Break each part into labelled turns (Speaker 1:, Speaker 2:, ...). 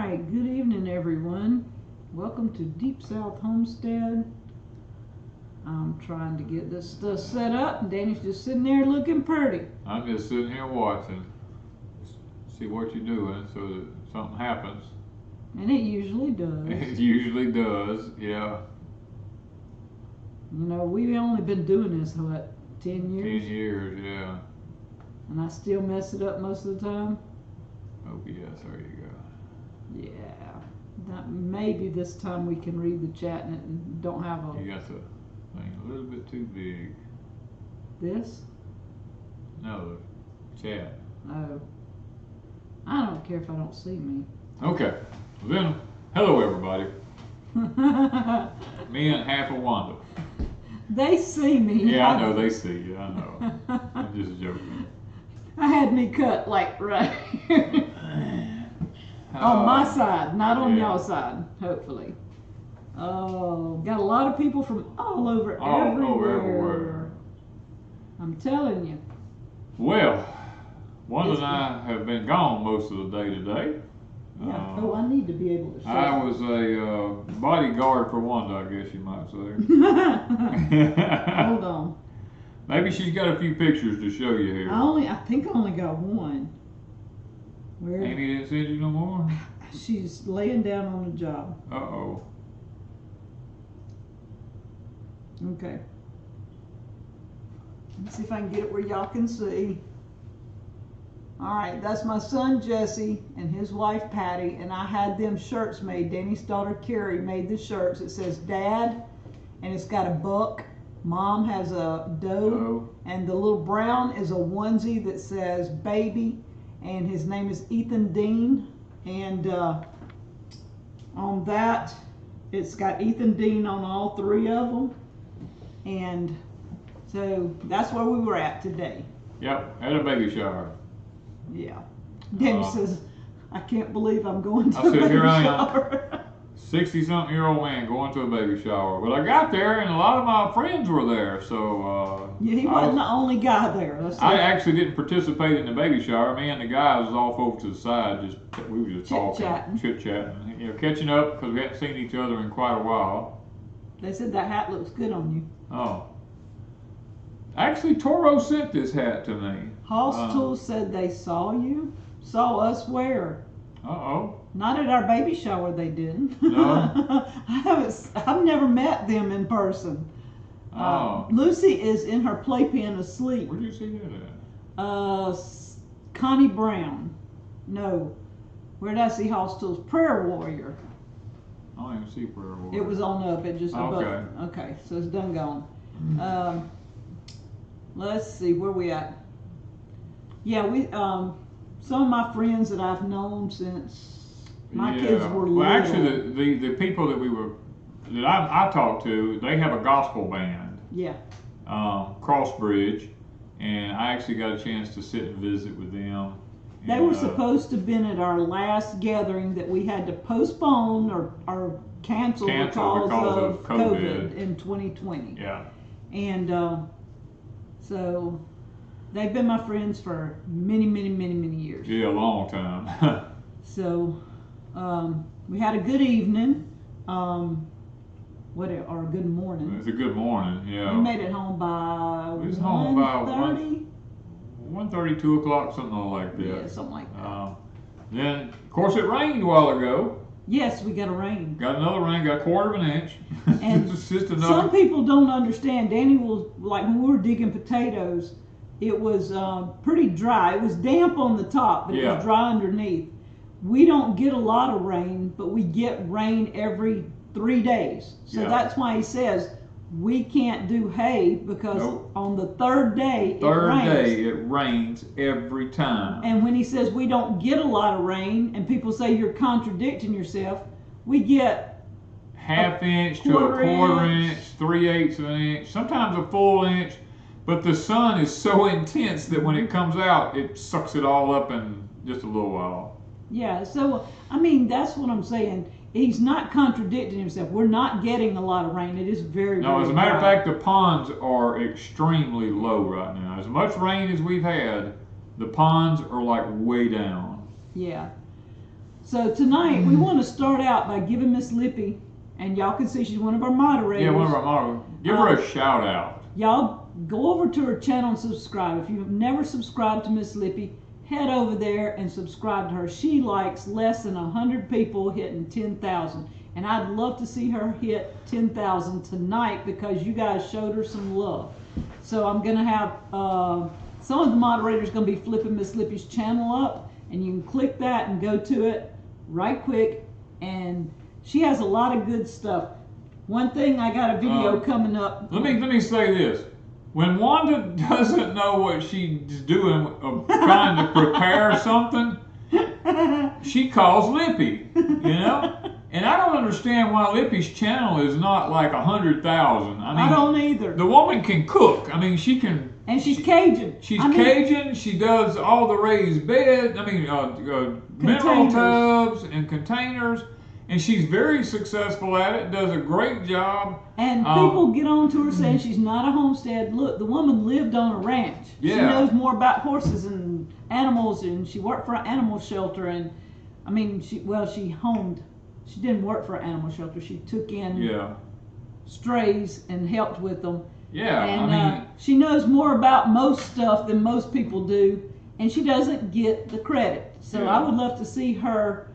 Speaker 1: Alright, good evening everyone. Welcome to Deep South Homestead. I'm trying to get this stuff set up and Danny's just sitting there looking pretty.
Speaker 2: I'm just sitting here watching, see what you're doing so that something happens.
Speaker 1: And it usually does.
Speaker 2: It usually does, yeah.
Speaker 1: You know, we've only been doing this, what, 10 years?
Speaker 2: 10 years, yeah.
Speaker 1: And I still mess it up most of the time?
Speaker 2: Oh yes, there you go.
Speaker 1: Yeah. Maybe this time we can read the chat and don't have a...
Speaker 2: You got the thing a little bit too big.
Speaker 1: This?
Speaker 2: No, the chat.
Speaker 1: Oh. I don't care if I don't see me.
Speaker 2: Okay, well then, hello everybody. Me and half of Wanda.
Speaker 1: They see me.
Speaker 2: Yeah, I know they see you, I know. I'm just joking.
Speaker 1: I had me cut like right here. On my side, not on y'all side, hopefully. Oh, got a lot of people from all over everywhere. I'm telling you.
Speaker 2: Well, Wanda and I have been gone most of the day today.
Speaker 1: Yeah. Oh, I need to be able to show
Speaker 2: I was a bodyguard for Wanda, I guess you might say.
Speaker 1: Hold on.
Speaker 2: Maybe she's got a few pictures to show you here.
Speaker 1: I think I only got one. Where?
Speaker 2: Amy didn't send you no more?
Speaker 1: She's laying down on the job.
Speaker 2: Uh-oh.
Speaker 1: Okay. Let's see if I can get it where y'all can see. Alright, that's my son Jesse and his wife Patty, and I had them shirts made. Danny's daughter Carrie made the shirts. It says Dad, and it's got a buck. Mom has a doe, and the little brown is a onesie that says baby, and his name is Ethan Dean. And on that, it's got Ethan Dean on all three of them. And so that's where we were at today.
Speaker 2: Yep, at a baby shower.
Speaker 1: Yeah. Danny says, I can't believe I'm going to a baby
Speaker 2: here I
Speaker 1: shower.
Speaker 2: am, 60-something-year-old man going to a baby shower. But I got there and a lot of my friends were there, so...
Speaker 1: yeah, he wasn't the only guy there.
Speaker 2: I actually didn't participate in the baby shower. Me and the guys was off over to the side, we were just talking, chit-chatting, you know, catching up because we hadn't seen each other in quite a while.
Speaker 1: They said that hat looks good on you.
Speaker 2: Oh. Actually, Toro sent this hat to me.
Speaker 1: Hostel said they saw you. Saw us where?
Speaker 2: Uh-oh.
Speaker 1: Not at our baby shower, they didn't.
Speaker 2: No?
Speaker 1: I've never met them in person.
Speaker 2: Oh.
Speaker 1: Lucy is in her playpen asleep.
Speaker 2: Where did you see that at?
Speaker 1: Connie Brown. No. Where did I see Hostel's Prayer Warrior?
Speaker 2: I don't even see Prayer Warrior.
Speaker 1: It was on up, it just above.
Speaker 2: Okay.
Speaker 1: Okay, so it's done gone. Let's see, where we at? Yeah, we some of my friends that I've known since my kids were little.
Speaker 2: Well, actually, the people that I talked to, they have a gospel band.
Speaker 1: Yeah.
Speaker 2: Crossbridge, and I actually got a chance to sit and visit with them.
Speaker 1: They were supposed to have been at our last gathering that we had to postpone or cancel because of COVID in 2020.
Speaker 2: Yeah.
Speaker 1: And so they've been my friends for many, many, many, many years.
Speaker 2: Yeah, a long time.
Speaker 1: So we had a good evening. Or a good morning.
Speaker 2: It was a good morning, yeah.
Speaker 1: We made it home by
Speaker 2: 1:30, 2 o'clock, something like that.
Speaker 1: Yeah, something like that.
Speaker 2: Then, of course, it rained a while ago.
Speaker 1: Yes, we got a rain.
Speaker 2: Got another rain, got a quarter of an inch.
Speaker 1: And
Speaker 2: just enough.
Speaker 1: Some people don't understand. Danny was, like when we were digging potatoes, it was pretty dry. It was damp on the top, but it was dry underneath. We don't get a lot of rain, but we get rain every 3 days. So that's why he says we can't do hay because on the third day
Speaker 2: it rains every time.
Speaker 1: And when he says we don't get a lot of rain, and people say you're contradicting yourself, we get
Speaker 2: half inch to a quarter inch, 3/8 of an inch, sometimes a full inch. But the sun is so intense that when it comes out, it sucks it all up in just a little while.
Speaker 1: Yeah, so I mean that's what I'm saying. He's not contradicting himself. We're not getting a lot of rain. It is very,
Speaker 2: no, as a matter of fact, the ponds are extremely low right now. As much rain as we've had, the ponds are like way down.
Speaker 1: Yeah. So tonight we want to start out by giving Miss Lippy, and y'all can see she's one of our moderators.
Speaker 2: Yeah, one of our moderators. Give her a shout out.
Speaker 1: Y'all go over to her channel and subscribe. If you've never subscribed to Miss Lippy, head over there and subscribe to her. She likes less than 100 people hitting 10,000. And I'd love to see her hit 10,000 tonight because you guys showed her some love. So I'm going to have some of the moderators going to be flipping Miss Lippy's channel up. And you can click that and go to it right quick. And she has a lot of good stuff. One thing, I got a video coming up.
Speaker 2: Let me say this. When Wanda doesn't know what she's doing, trying to prepare something, she calls Lippy, you know? And I don't understand why Lippy's channel is not like 100,000. I mean,
Speaker 1: I don't either.
Speaker 2: The woman can cook. I mean, she can.
Speaker 1: And she's Cajun.
Speaker 2: She's Cajun. She does all the raised beds. I mean, mineral tubs and containers. And she's very successful at it, does a great job.
Speaker 1: And people get on to her saying she's not a homestead. Look, the woman lived on a ranch.
Speaker 2: Yeah.
Speaker 1: She knows more about horses and animals, and she worked for an animal shelter. And I mean, she homed. She didn't work for an animal shelter. She took in strays and helped with them.
Speaker 2: Yeah,
Speaker 1: and
Speaker 2: I mean,
Speaker 1: she knows more about most stuff than most people do, and she doesn't get the credit. So I would love to see her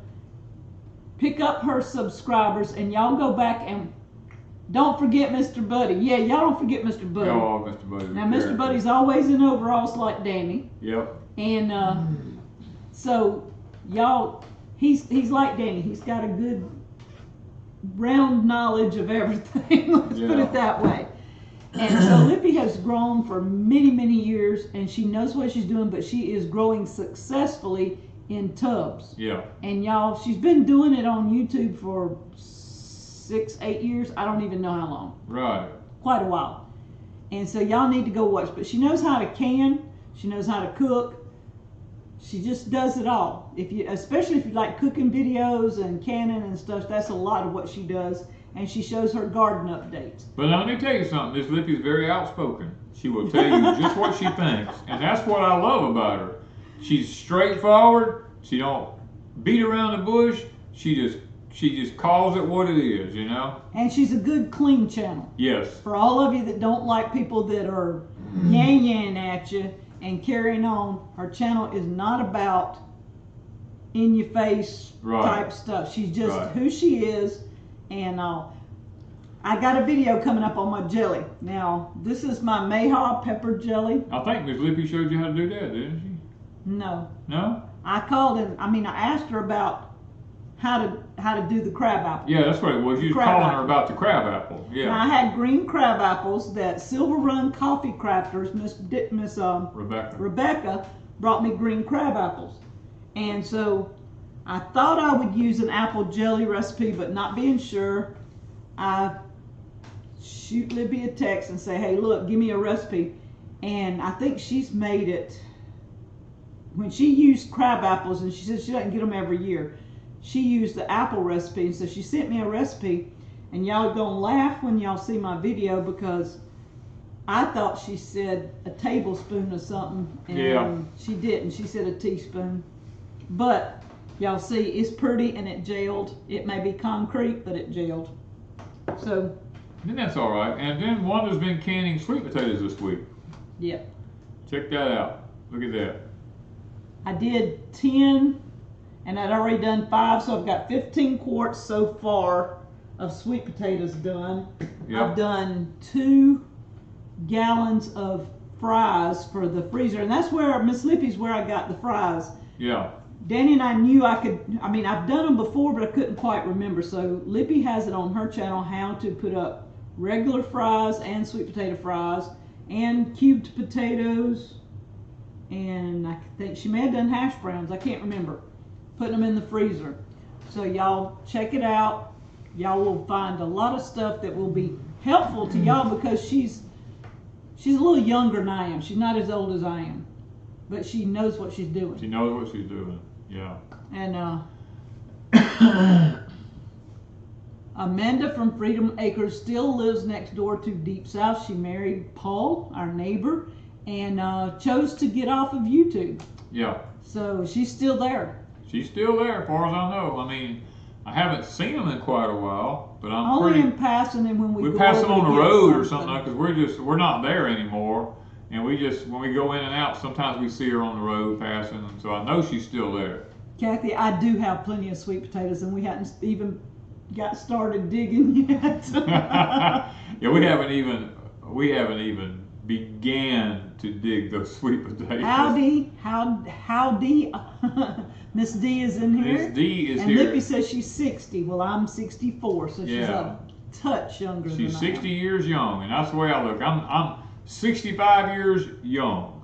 Speaker 1: pick up her subscribers, and y'all go back and don't forget Mr. Buddy. Yeah, y'all don't forget Mr. Buddy.
Speaker 2: Oh, Mr. Buddy.
Speaker 1: Now, Mr. Buddy's always in overalls like Danny.
Speaker 2: Yep.
Speaker 1: And so y'all, he's like Danny. He's got a good round knowledge of everything. Let's put it that way. And so Lippy has grown for many, many years, and she knows what she's doing, but she is growing successfully in tubs.
Speaker 2: Yeah.
Speaker 1: And y'all, she's been doing it on YouTube for 6-8 years. I don't even know how long.
Speaker 2: Right.
Speaker 1: Quite a while. And so y'all need to go watch. But she knows how to can. She knows how to cook. She just does it all. Especially if you like cooking videos and canning and stuff, that's a lot of what she does. And she shows her garden updates.
Speaker 2: But let me tell you something. Miss Lippy is very outspoken. She will tell you just what she thinks. And that's what I love about her. She's straightforward. She don't beat around the bush. She just calls it what it is, you know?
Speaker 1: And she's a good, clean channel.
Speaker 2: Yes.
Speaker 1: For all of you that don't like people that are yan at you and carrying on, her channel is not about in-your-face type stuff. She's just who she is. And I got a video coming up on my jelly. Now, this is my Mayhaw pepper jelly.
Speaker 2: I think Miss Lippy showed you how to do that, didn't she?
Speaker 1: No.
Speaker 2: No?
Speaker 1: I called and I asked her about how to do the crab apple.
Speaker 2: Yeah, that's what it was. You was calling her about the crab apple. Yeah.
Speaker 1: Now, I had green crab apples that Silver Run Coffee Crafters, Miss Rebecca brought me green crab apples. And so I thought I would use an apple jelly recipe, but not being sure, I shoot Libby a text and say, hey, look, give me a recipe. And I think she's made it. When she used crab apples, and she said she doesn't get them every year, she used the apple recipe, and so she sent me a recipe, and y'all are gonna laugh when y'all see my video because I thought she said a tablespoon or something, and she didn't. She said a teaspoon. But y'all see, it's pretty and it gelled. It may be concrete, but it gelled. So.
Speaker 2: Then that's all right. And then Wanda's been canning sweet potatoes this week.
Speaker 1: Yeah.
Speaker 2: Check that out. Look at that.
Speaker 1: I did 10, and I'd already done 5, so I've got 15 quarts so far of sweet potatoes done.
Speaker 2: Yep.
Speaker 1: I've done 2 gallons of fries for the freezer, and that's where Miss Lippy's where I got the fries.
Speaker 2: Yeah.
Speaker 1: Danny and I knew I've done them before, but I couldn't quite remember. So Lippy has it on her channel how to put up regular fries and sweet potato fries and cubed potatoes. And I think she may have done hash browns. I can't remember. Putting them in the freezer. So y'all check it out. Y'all will find a lot of stuff that will be helpful to y'all because she's a little younger than I am. She's not as old as I am. But she knows what she's doing.
Speaker 2: She knows what she's doing. Yeah.
Speaker 1: And Amanda from Freedom Acres still lives next door to Deep South. She married Paul, our neighbor, and chose to get off of YouTube.
Speaker 2: Yeah.
Speaker 1: So she's still there.
Speaker 2: She's still there, as far as I know. I mean, I haven't seen them in quite a while, but I'm
Speaker 1: only
Speaker 2: pretty.
Speaker 1: in passing them when we go
Speaker 2: pass
Speaker 1: over
Speaker 2: them on
Speaker 1: to
Speaker 2: the
Speaker 1: get
Speaker 2: road or
Speaker 1: something.
Speaker 2: something because we're not there anymore, and we just when we go in and out, sometimes we see her on the road passing, and so I know she's still there.
Speaker 1: Kathy, I do have plenty of sweet potatoes, and we hadn't even got started digging yet.
Speaker 2: Yeah, we haven't even began to dig those sweet potatoes.
Speaker 1: Howdy, Miss D is in here.
Speaker 2: Miss D is
Speaker 1: and
Speaker 2: here.
Speaker 1: Lippy says she's 60. Well, I'm 64, so she's a touch younger than I am.
Speaker 2: She's 60 years young, and that's the way I look. I'm 65 years young.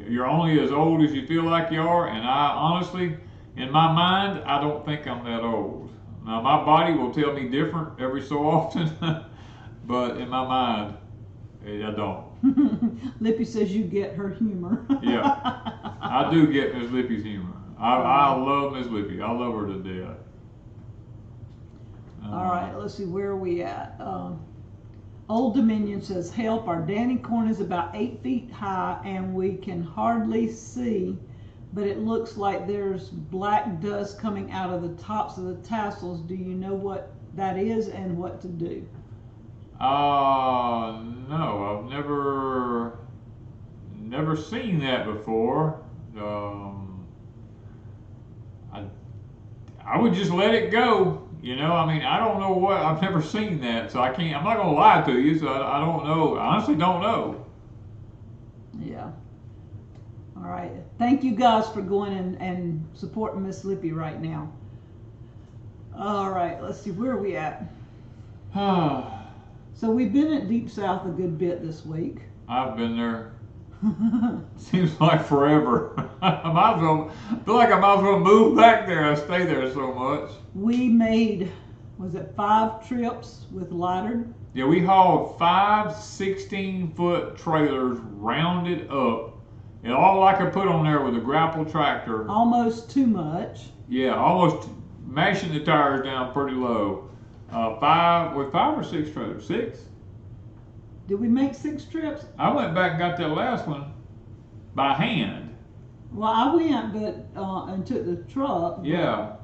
Speaker 2: You're only as old as you feel like you are, and I honestly, in my mind, I don't think I'm that old. Now, my body will tell me different every so often, but in my mind, I don't.
Speaker 1: Lippy says you get her humor.
Speaker 2: Yeah, I do get Miss Lippy's humor. I love Miss Lippy. I love her to death.
Speaker 1: All right, let's see, where are we at? Old Dominion says, help, our Danny corn is about 8 feet high and we can hardly see, but it looks like there's black dust coming out of the tops of the tassels. Do you know what that is and what to do?
Speaker 2: No, I've never seen that before. I would just let it go. You know, I mean, I don't know what, I've never seen that, so I'm not going to lie to you, so I don't know. I honestly don't know.
Speaker 1: Yeah. All right. Thank you guys for going and supporting Miss Lippy right now. All right, let's see, where are we at? So we've been at Deep South a good bit this week.
Speaker 2: I've been there. Seems like forever. I feel like I might as well move back there. I stay there so much.
Speaker 1: We made, was it 5 trips with Lighter?
Speaker 2: Yeah, we hauled 5 16-foot trailers rounded up. And all I could put on there was a grapple tractor.
Speaker 1: Almost too much.
Speaker 2: Yeah, almost mashing the tires down pretty low. 5 or 6 trailers? 6?
Speaker 1: Did we make 6 trips?
Speaker 2: I went back and got that last one by hand.
Speaker 1: Well, I went, and took the truck.
Speaker 2: Yeah.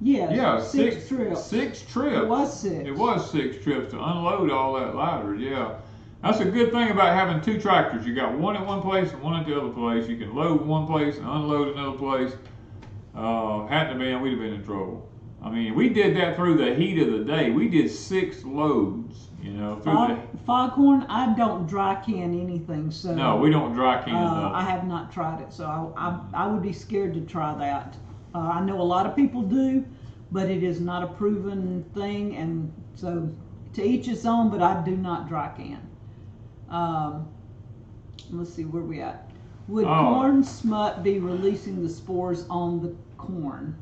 Speaker 1: Yes,
Speaker 2: Yeah,
Speaker 1: 6 trips.
Speaker 2: 6 trips.
Speaker 1: It was 6.
Speaker 2: It was 6 trips to unload all that lighter, yeah. That's a good thing about having 2 tractors. You got one at one place and one at the other place. You can load one place and unload another place. Hadn't have been, we'd have been in trouble. I mean, we did that through the heat of the day. We did 6 loads, you know.
Speaker 1: Foghorn, I don't dry can anything, so.
Speaker 2: No, we don't dry can nothing.
Speaker 1: I have not tried it, so I would be scared to try that. I know a lot of people do, but it is not a proven thing, and so to each his own, but I do not dry can. Let's see, where we at? Would corn smut be releasing the spores on the corn?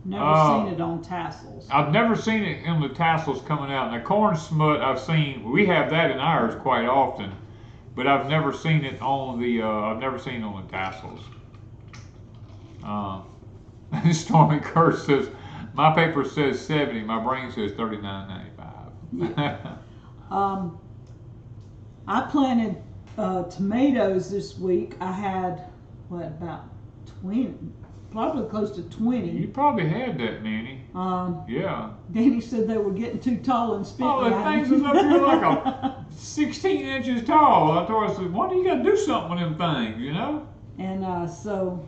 Speaker 1: Never seen it on tassels.
Speaker 2: I've never seen it in the tassels coming out. And the corn smut I've seen, we have that in ours quite often, but I've never seen it on the tassels. Stormy Curse says, my paper says 70, my brain says 39.95.
Speaker 1: Yeah. I planted tomatoes this week. I had, about 20, probably close to 20.
Speaker 2: You probably had that many. Yeah.
Speaker 1: Danny said they were getting too tall and spent.
Speaker 2: Oh, the things is up here like 16 inches tall. I told her, I said, Wanda, you got to do something with them things, you know?
Speaker 1: And so,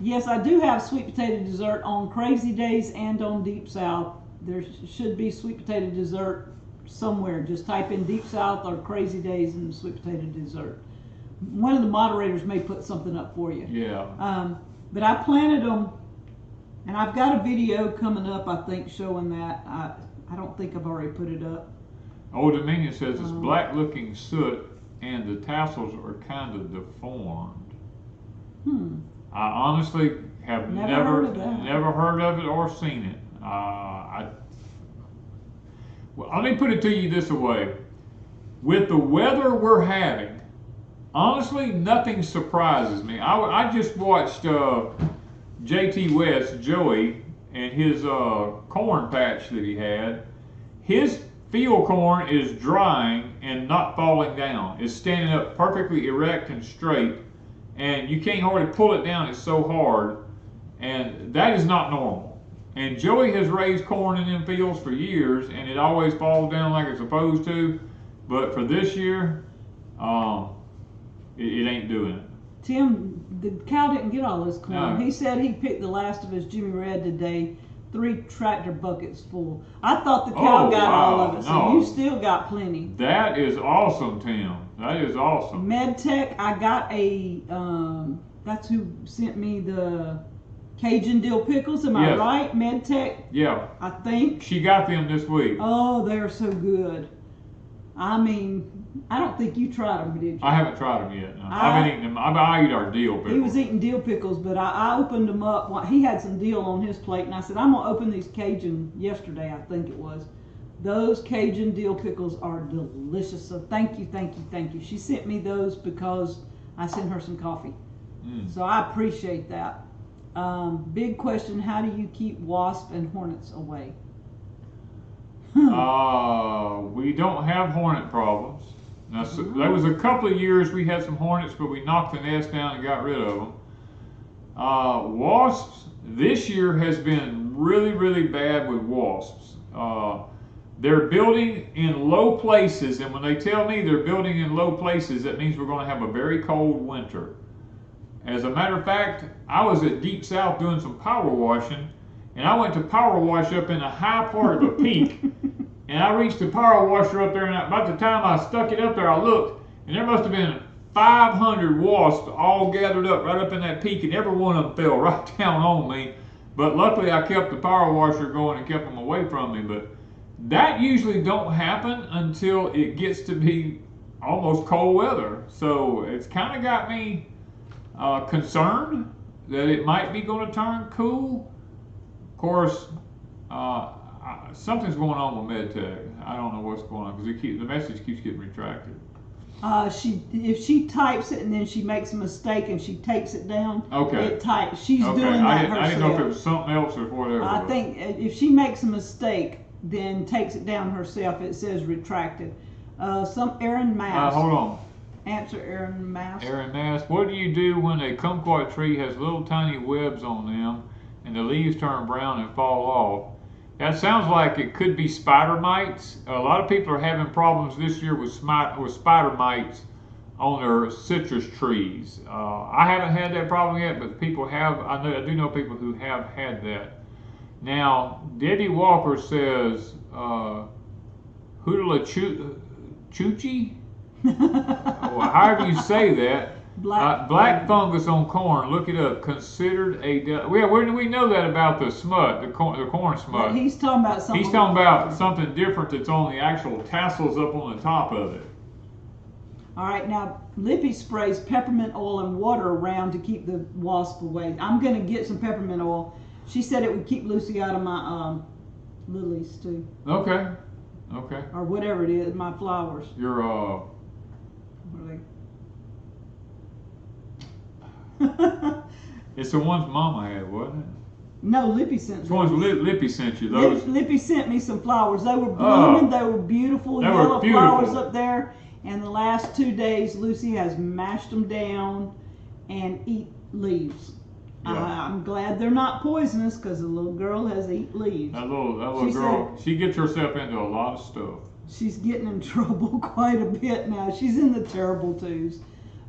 Speaker 1: yes, I do have sweet potato dessert on Crazy Days and on Deep South. There should be sweet potato dessert somewhere. Just type in Deep South or Crazy Days and sweet potato dessert. One of the moderators may put something up for you.
Speaker 2: Yeah.
Speaker 1: But I planted them, and I've got a video coming up, I think, showing that. I don't think I've already put it up.
Speaker 2: Old Dominion says it's black looking soot and the tassels are kind of deformed. I honestly have never heard of it or seen it. Well, let me put it to you this way. With the weather we're having, honestly, nothing surprises me. I just watched JT West, Joey, and his corn patch that he had. His field corn is drying and not falling down. It's standing up perfectly erect and straight. and you can't hardly pull it down. It's so hard, and that is not normal. And Joey has raised corn in them fields for years, and it always falls down like it's supposed to. But for this year, it ain't doing it.
Speaker 1: Tim, the cow didn't get all his corn.
Speaker 2: No.
Speaker 1: He said he picked the last of his Jimmy Red today, 3 tractor buckets full. I thought the cow got all of it, so you still got plenty.
Speaker 2: That is awesome, Tim. That is awesome.
Speaker 1: MedTech, I got a, that's who sent me the Cajun dill pickles, am I right? MedTech?
Speaker 2: Yeah.
Speaker 1: I think.
Speaker 2: She got them this week.
Speaker 1: Oh, they're so good. I mean, I don't think you tried them, did you?
Speaker 2: I haven't tried them yet. No. I've been eating them. I eat our dill pickles.
Speaker 1: He was eating dill pickles, but I opened them up. He had some dill on his plate, and I said, I'm going to open these Cajun yesterday, I think it was. Those Cajun dill pickles are delicious. So thank you, thank you, thank you. She sent me those because I sent her some coffee. So I appreciate that. Big question, how do you keep wasps and hornets away?
Speaker 2: We don't have hornet problems. Now, so there was a couple of years we had some hornets, but we knocked the nest down and got rid of them. Wasps, this year has been really, really bad with wasps. They're building in low places, and when they tell me they're building in low places, that means we're going to have a very cold winter. As a matter of fact, I was at Deep South doing some power washing, and I went to power wash up in a high part of a peak, and I reached the power washer up there, and about the time I stuck it up there, I looked, and there must have been 500 wasps all gathered up right up in that peak, and every one of them fell right down on me. But luckily I kept the power washer going and kept them away from me. But that usually don't happen until it gets to be almost cold weather. So it's kind of got me concerned that it might be going to turn cool. Of course, something's going on with MedTech. I don't know what's going on because the message keeps getting retracted.
Speaker 1: If she types it and then she makes a mistake and she takes it down, it types. She's doing that herself.
Speaker 2: I didn't know if it was something else or whatever.
Speaker 1: I think if she makes a mistake, then takes it down herself, it says retracted. Aaron Mass.
Speaker 2: Hold on.
Speaker 1: Answer Aaron Mass.
Speaker 2: Aaron Mass, what do you do when a kumquat tree has little tiny webs on them and the leaves turn brown and fall off? That sounds like it could be spider mites. A lot of people are having problems this year with spider mites on their citrus trees. I haven't had that problem yet, but people have. I do know people who have had that. Now, Debbie Walker says, Hoodalachuchi? Well, however you say that. Black fungus on corn. Look it up. Considered a. Where do we know that about the smut, the corn smut?
Speaker 1: He's talking about something.
Speaker 2: He's talking about something different that's on the actual tassels up on the top of it.
Speaker 1: All right, now Lippy sprays peppermint oil and water around to keep the wasp away. I'm gonna get some peppermint oil. She said it would keep Lucy out of my lilies too. Okay. Or whatever it is, my flowers.
Speaker 2: Your
Speaker 1: What are they?
Speaker 2: It's the ones Mama had, wasn't it?
Speaker 1: No, Lippy sent
Speaker 2: me. The ones Lippy sent you. Those.
Speaker 1: Lippy sent me some flowers. They were blooming. They were beautiful yellow flowers up there. And the last 2 days, Lucy has mashed them down and eat leaves. Yeah. I'm glad they're not poisonous because the little girl has eat leaves.
Speaker 2: That little girl, she gets herself into a lot of stuff.
Speaker 1: She's getting in trouble quite a bit now. She's in the terrible twos.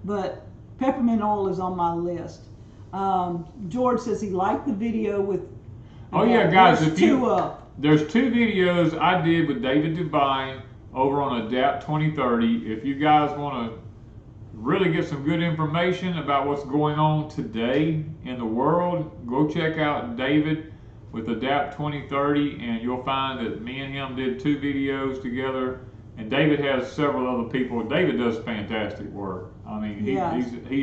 Speaker 1: But peppermint oil is on my list. George says he liked the video with.
Speaker 2: Oh yeah, guys!
Speaker 1: There's
Speaker 2: two videos I did with David Devine over on Adapt 2030. If you guys want to really get some good information about what's going on today in the world, go check out David with Adapt 2030, and you'll find that me and him did 2 videos together. And David has several other people. David does fantastic work. I mean, he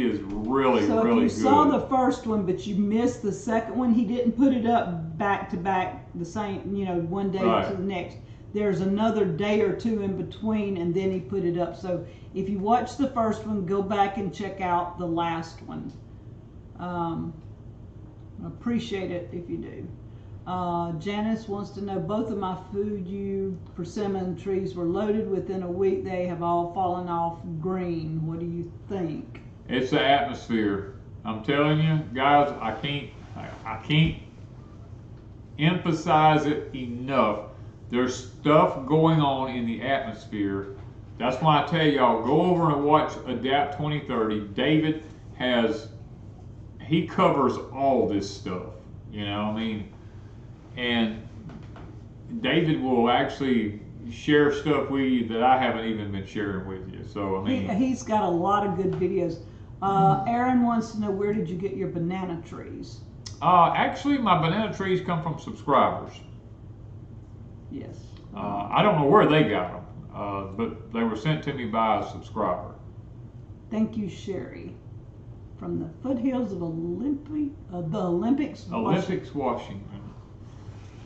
Speaker 2: is really, really good. So if you saw
Speaker 1: the first one, but you missed the second one, he didn't put it up back to back the same, one day to the next. There's another day or 2 in between, and then he put it up. So if you watch the first one, go back and check out the last one. Appreciate it if you do. Janice wants to know, both of my food persimmon trees were loaded within a week. They have all fallen off green. What do you think?
Speaker 2: It's the atmosphere. I'm telling you, guys, I can't emphasize it enough. There's stuff going on in the atmosphere. That's why I tell y'all, go over and watch Adapt 2030. David he covers all this stuff. You know, I mean, and David will actually share stuff with you that I haven't even been sharing with you. So I mean,
Speaker 1: he's got a lot of good videos. Aaron wants to know, where did you get your banana trees?
Speaker 2: Actually, my banana trees come from subscribers.
Speaker 1: Yes.
Speaker 2: I don't know where they got them, but they were sent to me by a subscriber.
Speaker 1: Thank you, Sherry. From the foothills of the Olympics.
Speaker 2: Olympics, Washington.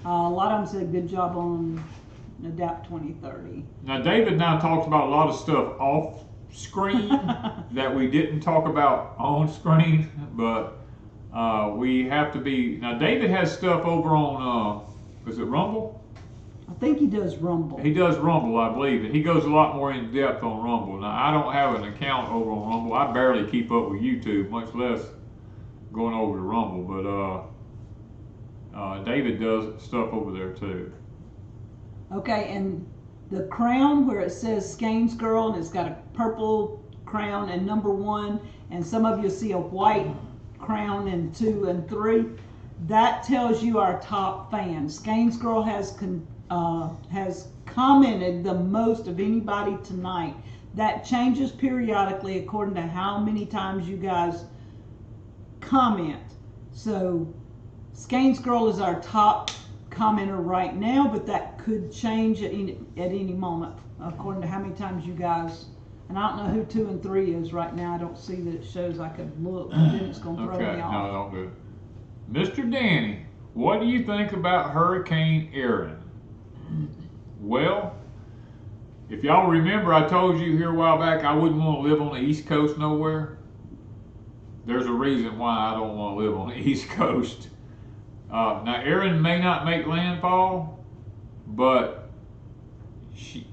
Speaker 1: A lot of them said good job on Adapt 2030.
Speaker 2: Now, David and I talked about a lot of stuff off screen that we didn't talk about on screen, but we have to be. Now, David has stuff over on, is it Rumble?
Speaker 1: I think he does Rumble.
Speaker 2: He does Rumble, I believe, and he goes a lot more in depth on Rumble. Now, I don't have an account over on Rumble. I barely keep up with YouTube, much less going over to Rumble, but David does stuff over there too.
Speaker 1: Okay, and the crown where it says Skane's Girl, and it's got a purple crown and number 1, and some of you see a white crown in 2 and 3. That tells you our top fans. Skane's Girl has commented the most of anybody tonight. That changes periodically according to how many times you guys comment. So Skane's Girl is our top commenter right now, but that could change at any moment according to how many times you guys. And I don't know who 2 and 3 is right now. I don't see that it shows. I could look, but then it's going to throw me off.
Speaker 2: No, don't do it. Mr. Danny, what do you think about Hurricane Erin? Well, if y'all remember, I told you here a while back I wouldn't want to live on the East Coast nowhere. There's a reason why I don't want to live on the East Coast. Now, Erin may not make landfall, but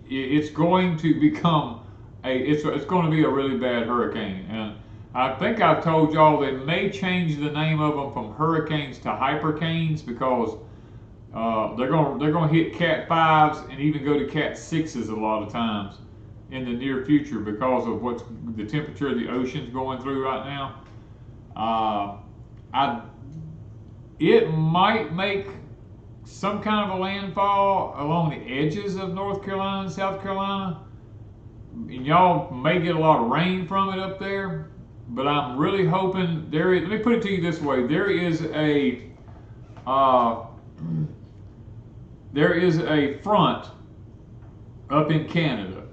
Speaker 2: it's going to become it's going to be a really bad hurricane. And I think I've told y'all they may change the name of them from hurricanes to hypercanes because they're going to hit Cat 5s and even go to Cat 6s a lot of times in the near future because of what's the temperature of the ocean's going through right now. It might make some kind of a landfall along the edges of North Carolina and South Carolina. And y'all may get a lot of rain from it up there, but I'm really hoping let me put it to you this way, there is a front up in Canada,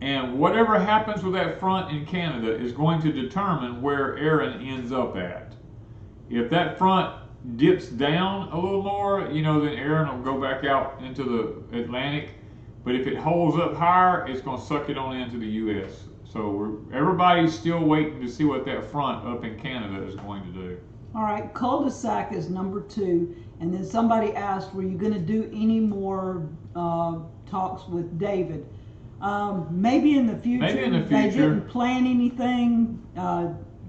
Speaker 2: and whatever happens with that front in Canada is going to determine where Erin ends up at. If that front dips down a little more, then Erin will go back out into the Atlantic. But if it holds up higher, it's going to suck it on into the U.S. So everybody's still waiting to see what that front up in Canada is going to do.
Speaker 1: All right, cul-de-sac is number 2. And then somebody asked, were you going to do any more talks with David? Maybe in the future.
Speaker 2: Maybe in the future.
Speaker 1: They didn't plan anything.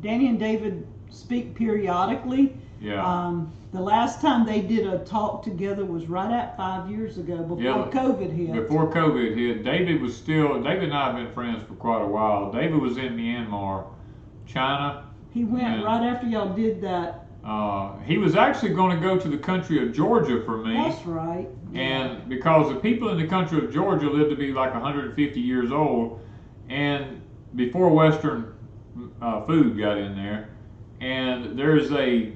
Speaker 1: Danny and David speak periodically.
Speaker 2: Yeah.
Speaker 1: The last time they did a talk together was right at 5 years ago, before COVID hit.
Speaker 2: Before COVID hit, David and I have been friends for quite a while. David was in Myanmar, China.
Speaker 1: He went right after y'all did that.
Speaker 2: He was actually going to go to the country of Georgia for me.
Speaker 1: That's right.
Speaker 2: And because the people in the country of Georgia lived to be like 150 years old, and before Western food got in there, and there's a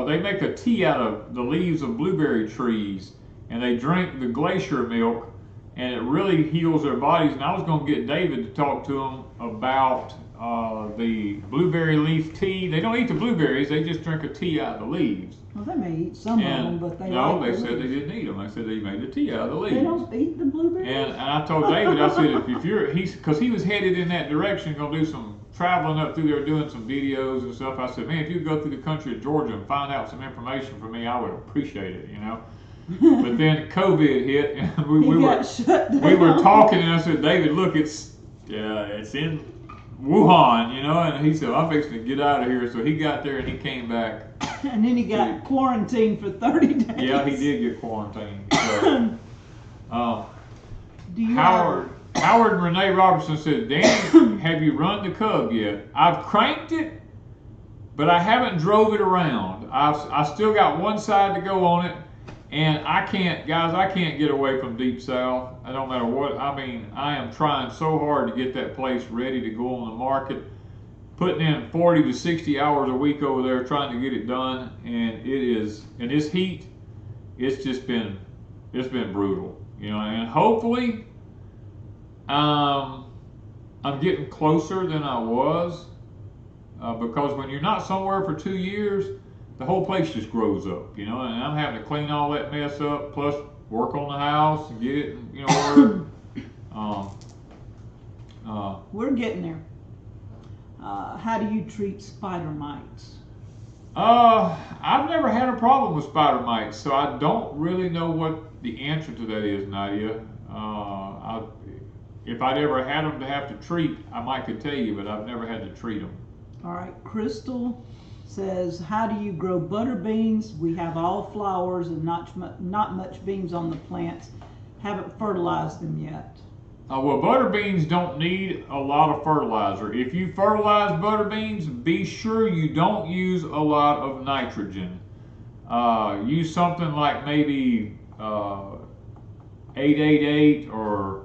Speaker 2: they make a tea out of the leaves of blueberry trees, and they drink the glacier milk, and it really heals their bodies. And I was going to get David to talk to them about the blueberry leaf tea. They don't eat the blueberries; they just drink a tea out of the leaves.
Speaker 1: Well, they may eat some of them, but they
Speaker 2: they said they didn't eat them. They said they made the tea out of the leaves.
Speaker 1: They don't eat the blueberries.
Speaker 2: And I told David, I said, because he was headed in that direction, going to do some traveling up through there, doing some videos and stuff. I said, man, if you go through the country of Georgia and find out some information for me, I would appreciate it, But then COVID hit, and we were talking, and I said, David, look, Wuhan, you know, and he said, I'm fixing to get out of here. So he got there and he came back.
Speaker 1: And then he got quarantined for 30 days.
Speaker 2: Yeah, he did get quarantined. So, Howard and Renee Robertson said, Danny, have you run the Cub yet? I've cranked it, but I haven't drove it around. I still got one side to go on it, and I can't get away from Deep South. I don't matter what. I mean, I am trying so hard to get that place ready to go on the market, putting in 40 to 60 hours a week over there trying to get it done, and in this heat, it's been brutal, you know. And hopefully, I'm getting closer than I was, because when you're not somewhere for 2 years, the whole place just grows up, you know. And I'm having to clean all that mess up, plus work on the house and get it, you know, where.
Speaker 1: We're getting there. How do you treat spider mites?
Speaker 2: I've never had a problem with spider mites, so I don't really know what the answer to that is, Nadia. If I'd ever had them to have to treat, I might could tell you, but I've never had to treat them.
Speaker 1: All right, Crystal says, how do you grow butter beans? We have all flowers and not much beans on the plants. Haven't fertilized them yet.
Speaker 2: Well, butter beans don't need a lot of fertilizer. If you fertilize butter beans, be sure you don't use a lot of nitrogen. Use something like maybe 888 or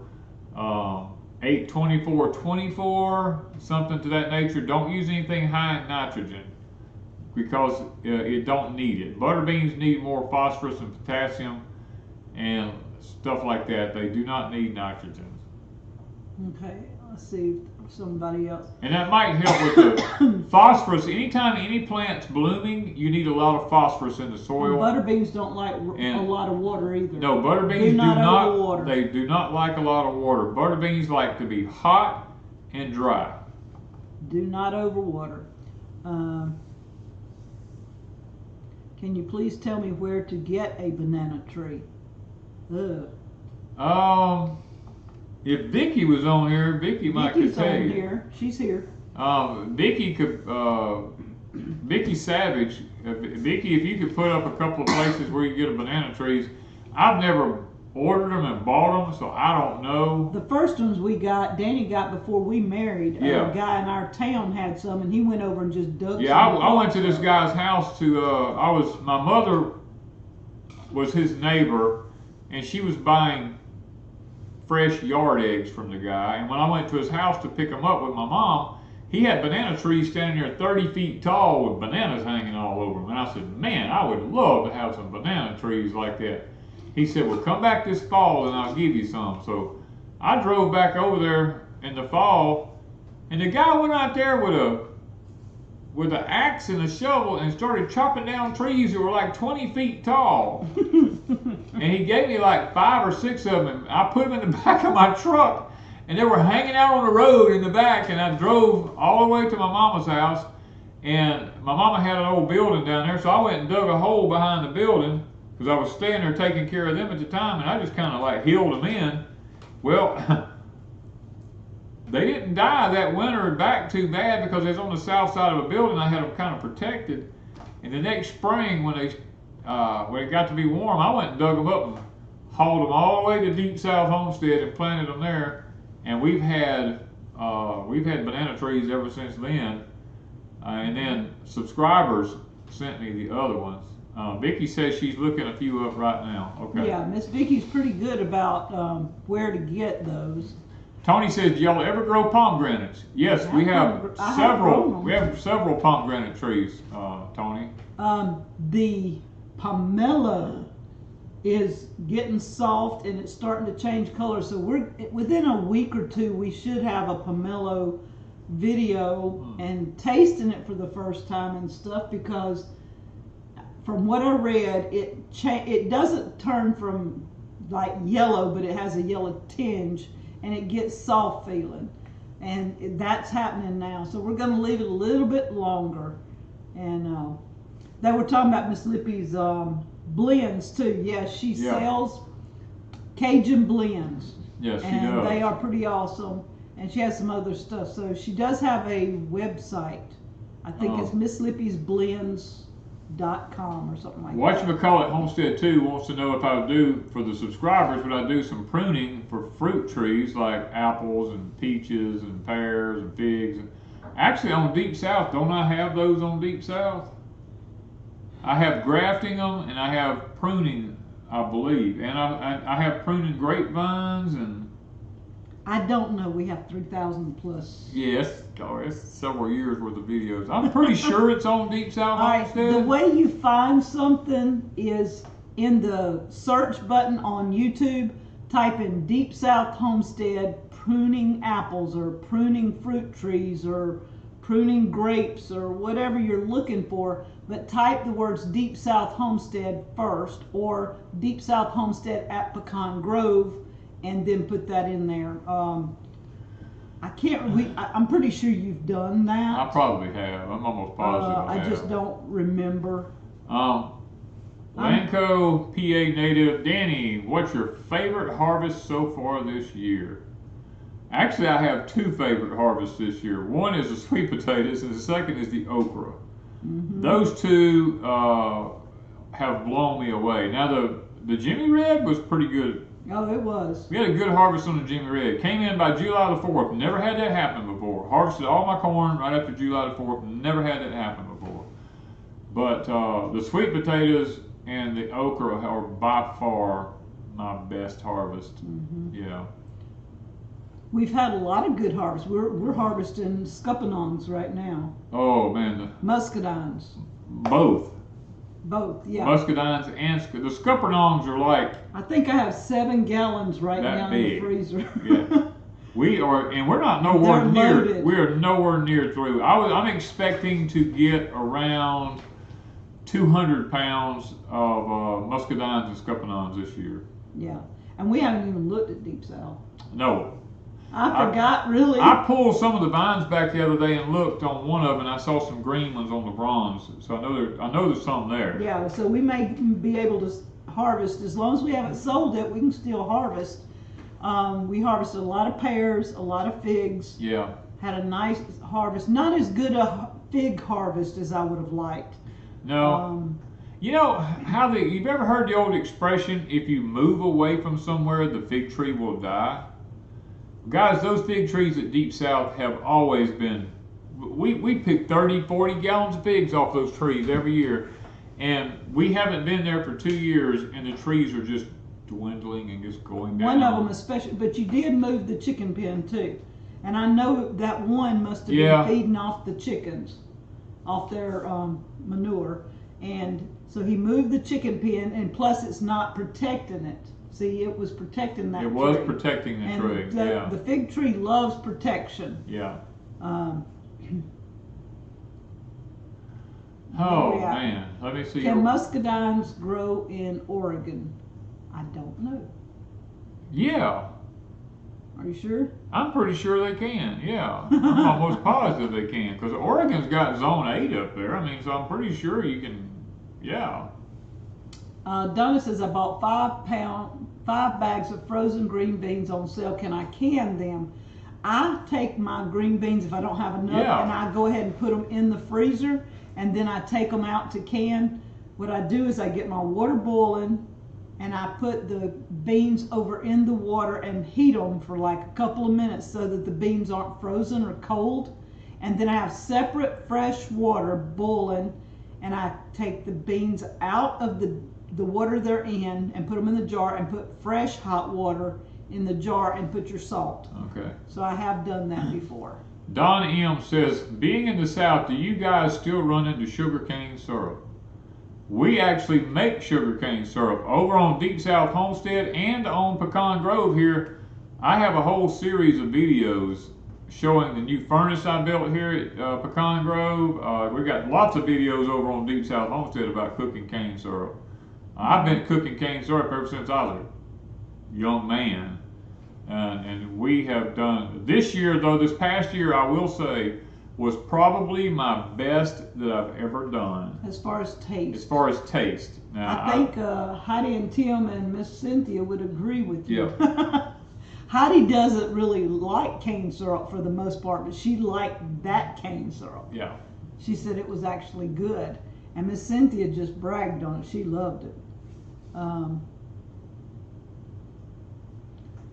Speaker 2: 824-24, something to that nature. Don't use anything high in nitrogen because it don't need it. Butter beans need more phosphorus and potassium and stuff like that. They do not need nitrogen.
Speaker 1: Okay, let's see if somebody else.
Speaker 2: And that might help with the phosphorus. Anytime any plant's blooming, you need a lot of phosphorus in the soil.
Speaker 1: And butter beans don't like a lot of water either.
Speaker 2: No, butter beans do not. They do not like a lot of water. Butter beans like to be hot and dry.
Speaker 1: Do not overwater. Can you please tell me where to get a banana tree?
Speaker 2: If Vicky was on here, Vicky might could tell you.
Speaker 1: Here. She's here.
Speaker 2: Vicky could. Vicky Savage. Vicky, if you could put up a couple of places where you get a banana trees. I've never ordered them and bought them, so I don't know.
Speaker 1: The first ones Danny got before we married.
Speaker 2: Yeah.
Speaker 1: A guy in our town had some, and he went over and just dug.
Speaker 2: Yeah, I went to this guy's house to. My mother was his neighbor, and she was buying fresh yard eggs from the guy. And when I went to his house to pick them up with my mom, he had banana trees standing there 30 feet tall with bananas hanging all over them. And I said, man, I would love to have some banana trees like that. He said, well, come back this fall and I'll give you some. So I drove back over there in the fall, and the guy went out there with an axe and a shovel and started chopping down trees that were like 20 feet tall. And he gave me like 5 or 6 of them. I put them in the back of my truck, and they were hanging out on the road in the back. And I drove all the way to my mama's house, and my mama had an old building down there, so I went and dug a hole behind the building because I was staying there taking care of them at the time, and I just kind of like healed them in. Well, they didn't die that winter back too bad because they was on the south side of a building. I had them kind of protected. And the next spring, when it got to be warm, I went and dug them up and hauled them all the way to Deep South Homestead and planted them there. And we've had banana trees ever since then. And then subscribers sent me the other ones. Vicky says she's looking a few up right now. Okay.
Speaker 1: Yeah, Miss Vicky's pretty good about where to get those.
Speaker 2: Tony says, do y'all ever grow pomegranates? Yes, we have several. We have several pomegranate trees, Tony.
Speaker 1: The pomelo is getting soft and it's starting to change color. So within a week or two, we should have a pomelo video and tasting it for the first time and stuff, because from what I read, it doesn't turn from like yellow, but it has a yellow tinge. And it gets soft feeling, and that's happening now. So we're going to leave it a little bit longer. And they were talking about Miss Lippy's blends too. Yes, she sells Cajun blends.
Speaker 2: Yes, she
Speaker 1: and
Speaker 2: does.
Speaker 1: They are pretty awesome. And she has some other stuff. So she does have a website. I think it's MissLippy'sBlends.com or something like that.
Speaker 2: Whatchamacallit Homestead 2 wants to know if I do, for the subscribers, would I do some pruning for fruit trees like apples and peaches and pears and figs? Actually, on Deep South, don't I have those on Deep South? I have grafting them and I have pruning, I believe. And I have pruning grapevines and...
Speaker 1: I don't know. We have 3,000 plus.
Speaker 2: Yes, it's several years worth of videos. I'm pretty sure it's on Deep South Homestead.
Speaker 1: The way you find something is in the search button on YouTube. Type in Deep South Homestead pruning apples or pruning fruit trees or pruning grapes or whatever you're looking for. But type the words Deep South Homestead first or Deep South Homestead at Pecan Grove, and then put that in there. I'm pretty sure you've done that.
Speaker 2: I probably have. I'm almost positive I have.
Speaker 1: just don't remember.
Speaker 2: Lanco PA native Danny, what's your favorite harvest so far this year? Actually, I have two favorite harvests this year. One is the sweet potatoes, and the second is the okra. Mm-hmm. Those two have blown me away. Now the Jimmy Red was pretty good.
Speaker 1: Oh, it was.
Speaker 2: We had a good harvest on the Jimmy Red. Came in by July the 4th. Never had that happen before. Harvested all my corn right after July the 4th. Never had that happen before. But the sweet potatoes and the okra are by far my best harvest. Mm-hmm. Yeah.
Speaker 1: We've had a lot of good harvests. We're harvesting scuppernongs right now.
Speaker 2: Oh man.
Speaker 1: Muscadines.
Speaker 2: Both, yeah. Muscadines and the scuppernongs are like...
Speaker 1: I think I have 7 gallons right now in the freezer.
Speaker 2: Yeah. We are, and we're not nowhere near. We are nowhere near through. I'm expecting to get around 200 pounds of muscadines and scuppernongs this year.
Speaker 1: Yeah, and we haven't even looked at Deep South.
Speaker 2: No.
Speaker 1: I forgot, really.
Speaker 2: I pulled some of the vines back the other day and looked on one of them, and I saw some green ones on the bronze. So I know there's some there.
Speaker 1: Yeah, so we may be able to harvest. As long as we haven't sold it, we can still harvest. We harvested a lot of pears, a lot of figs.
Speaker 2: Yeah.
Speaker 1: Had a nice harvest. Not as good a fig harvest as I would have liked.
Speaker 2: No. You know you've ever heard the old expression, if you move away from somewhere, the fig tree will die? Guys, those fig trees at Deep South have always been, we pick 30, 40 gallons of figs off those trees every year. And we haven't been there for 2 years, and the trees are just dwindling and just going down.
Speaker 1: One of them especially, but you did move the chicken pen too. And I know that one must have been feeding off the chickens, off their manure. And so he moved the chicken pen, and plus it's not protecting it. See, it was protecting that tree.
Speaker 2: It was protecting the tree, yeah.
Speaker 1: The fig tree loves protection.
Speaker 2: Yeah.
Speaker 1: Oh,
Speaker 2: man. Let me see.
Speaker 1: Can muscadines grow in Oregon? I don't know.
Speaker 2: Yeah.
Speaker 1: Are you sure?
Speaker 2: I'm pretty sure they can, yeah. I'm almost positive they can, because Oregon's got zone 8 up there. I mean, so I'm pretty sure you can, yeah.
Speaker 1: Donna says, I bought 5 bags of frozen green beans on sale. Can I can them? I take my green beans if I don't have enough, and I go ahead and put them in the freezer, and then I take them out to can. What I do is I get my water boiling, and I put the beans over in the water and heat them for like a couple of minutes so that the beans aren't frozen or cold. And then I have separate fresh water boiling, and I take the beans out of the water they're in and put them in the jar, and put fresh hot water in the jar and put your salt.
Speaker 2: Okay.
Speaker 1: So I have done that before.
Speaker 2: Don M says, being in the South, do you guys still run into sugarcane syrup? We actually make sugarcane syrup over on Deep South Homestead and on Pecan Grove here. I have a whole series of videos showing the new furnace I built here at Pecan Grove. We've got lots of videos over on Deep South Homestead about cooking cane syrup. I've been cooking cane syrup ever since I was a young man. And we have done, this year though, this past year I will say, was probably my best that I've ever done.
Speaker 1: As far as taste.
Speaker 2: As far as taste. Now,
Speaker 1: I think Heidi and Tim and Miss Cynthia would agree with you.
Speaker 2: Yeah.
Speaker 1: Heidi doesn't really like cane syrup for the most part, but she liked that cane syrup.
Speaker 2: Yeah.
Speaker 1: She said it was actually good. And Miss Cynthia just bragged on it. She loved it.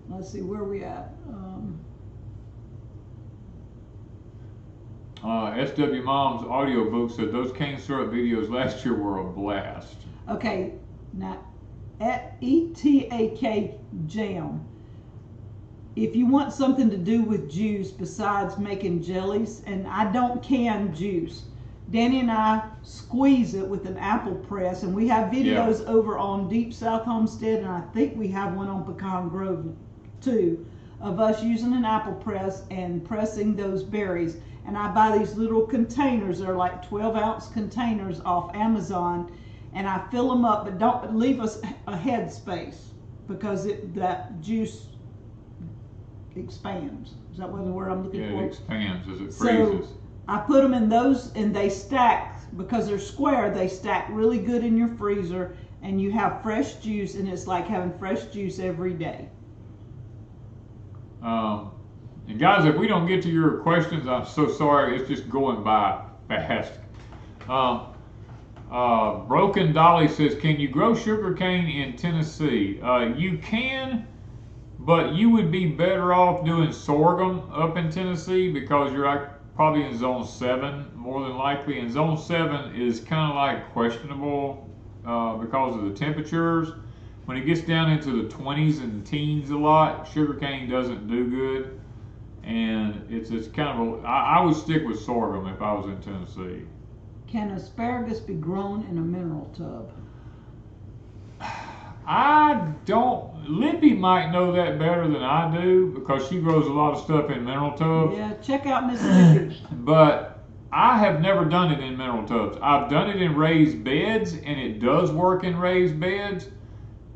Speaker 1: Let's see, where are we at?
Speaker 2: SW Mom's audiobook said those cane syrup videos last year were a blast.
Speaker 1: Okay, now at ETAK Jam, if you want something to do with juice besides making jellies, and I don't can juice, Danny and I squeeze it with an apple press, and we have videos over on Deep South Homestead, and I think we have one on Pecan Grove too, of us using an apple press and pressing those berries. And I buy these little containers, they're like 12-ounce containers off Amazon, and I fill them up, but don't leave us a head space because that juice expands. Is that what the word I'm looking for?
Speaker 2: It expands as it
Speaker 1: So
Speaker 2: freezes.
Speaker 1: I put them in those, and they stack, because they're square, they stack really good in your freezer, and you have fresh juice, and it's like having fresh juice every day.
Speaker 2: And guys, if we don't get to your questions, I'm so sorry. It's just going by fast. Broken Dolly says, can you grow sugarcane in Tennessee? You can, but you would be better off doing sorghum up in Tennessee because you're probably in zone 7 more than likely. And zone 7 is kind of like questionable because of the temperatures. When it gets down into the 20s and teens a lot, sugarcane doesn't do good. And it's kind of I would stick with sorghum if I was in Tennessee.
Speaker 1: Can asparagus be grown in a mineral tub?
Speaker 2: I don't. Lippy might know that better than I do because she grows a lot of stuff in mineral tubs.
Speaker 1: Yeah, check out Miss Lippy.
Speaker 2: But I have never done it in mineral tubs. I've done it in raised beds, and it does work in raised beds,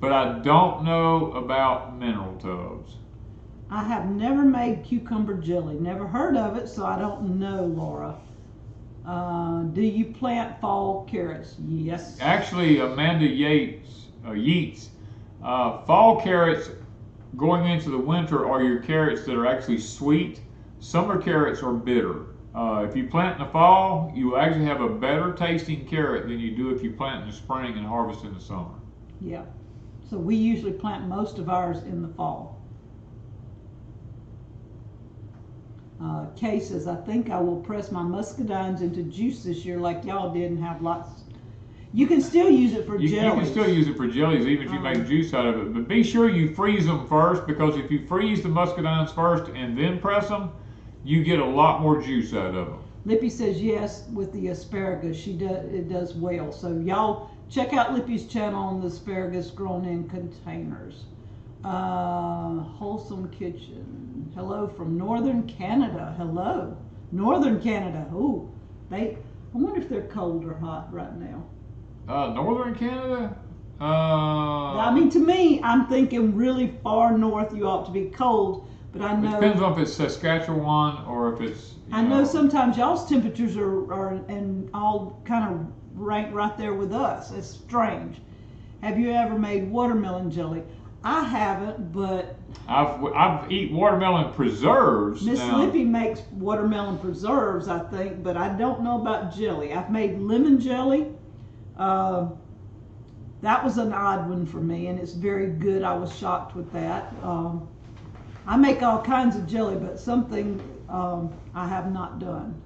Speaker 2: but I don't know about mineral tubs.
Speaker 1: I have never made cucumber jelly. Never heard of it, so I don't know, Laura. Do you plant fall carrots? Yes.
Speaker 2: Actually, Amanda Yeats, fall carrots going into the winter are your carrots that are actually sweet. Summer carrots are bitter. If you plant in the fall, you will actually have a better tasting carrot than you do if you plant in the spring and harvest in the summer.
Speaker 1: Yeah. So we usually plant most of ours in the fall. Kay says, I think I will press my muscadines into juice this year like y'all did and have lots. You can still use it for jellies.
Speaker 2: You can still use it for jellies even if you make juice out of it. But be sure you freeze them first, because if you freeze the muscadines first and then press them, you get a lot more juice out of them.
Speaker 1: Lippy says yes with the asparagus. It does well. So y'all check out Lippy's channel on the asparagus grown in containers. Wholesome Kitchen. Hello from Northern Canada. Hello. Northern Canada. Ooh. I wonder if they're cold or hot right now.
Speaker 2: Northern Canada?
Speaker 1: I mean, to me, I'm thinking really far north you ought to be cold, but I know...
Speaker 2: It depends on if it's Saskatchewan or if it's...
Speaker 1: I know sometimes y'all's temperatures are and all kind of rank right there with us. It's strange. Have you ever made watermelon jelly? I haven't, but...
Speaker 2: I've eaten watermelon preserves.
Speaker 1: Miss Lippy makes watermelon preserves, I think, but I don't know about jelly. I've made lemon jelly. That was an odd one for me, and it's very good. I was shocked with that. I make all kinds of jelly, but something I have not done.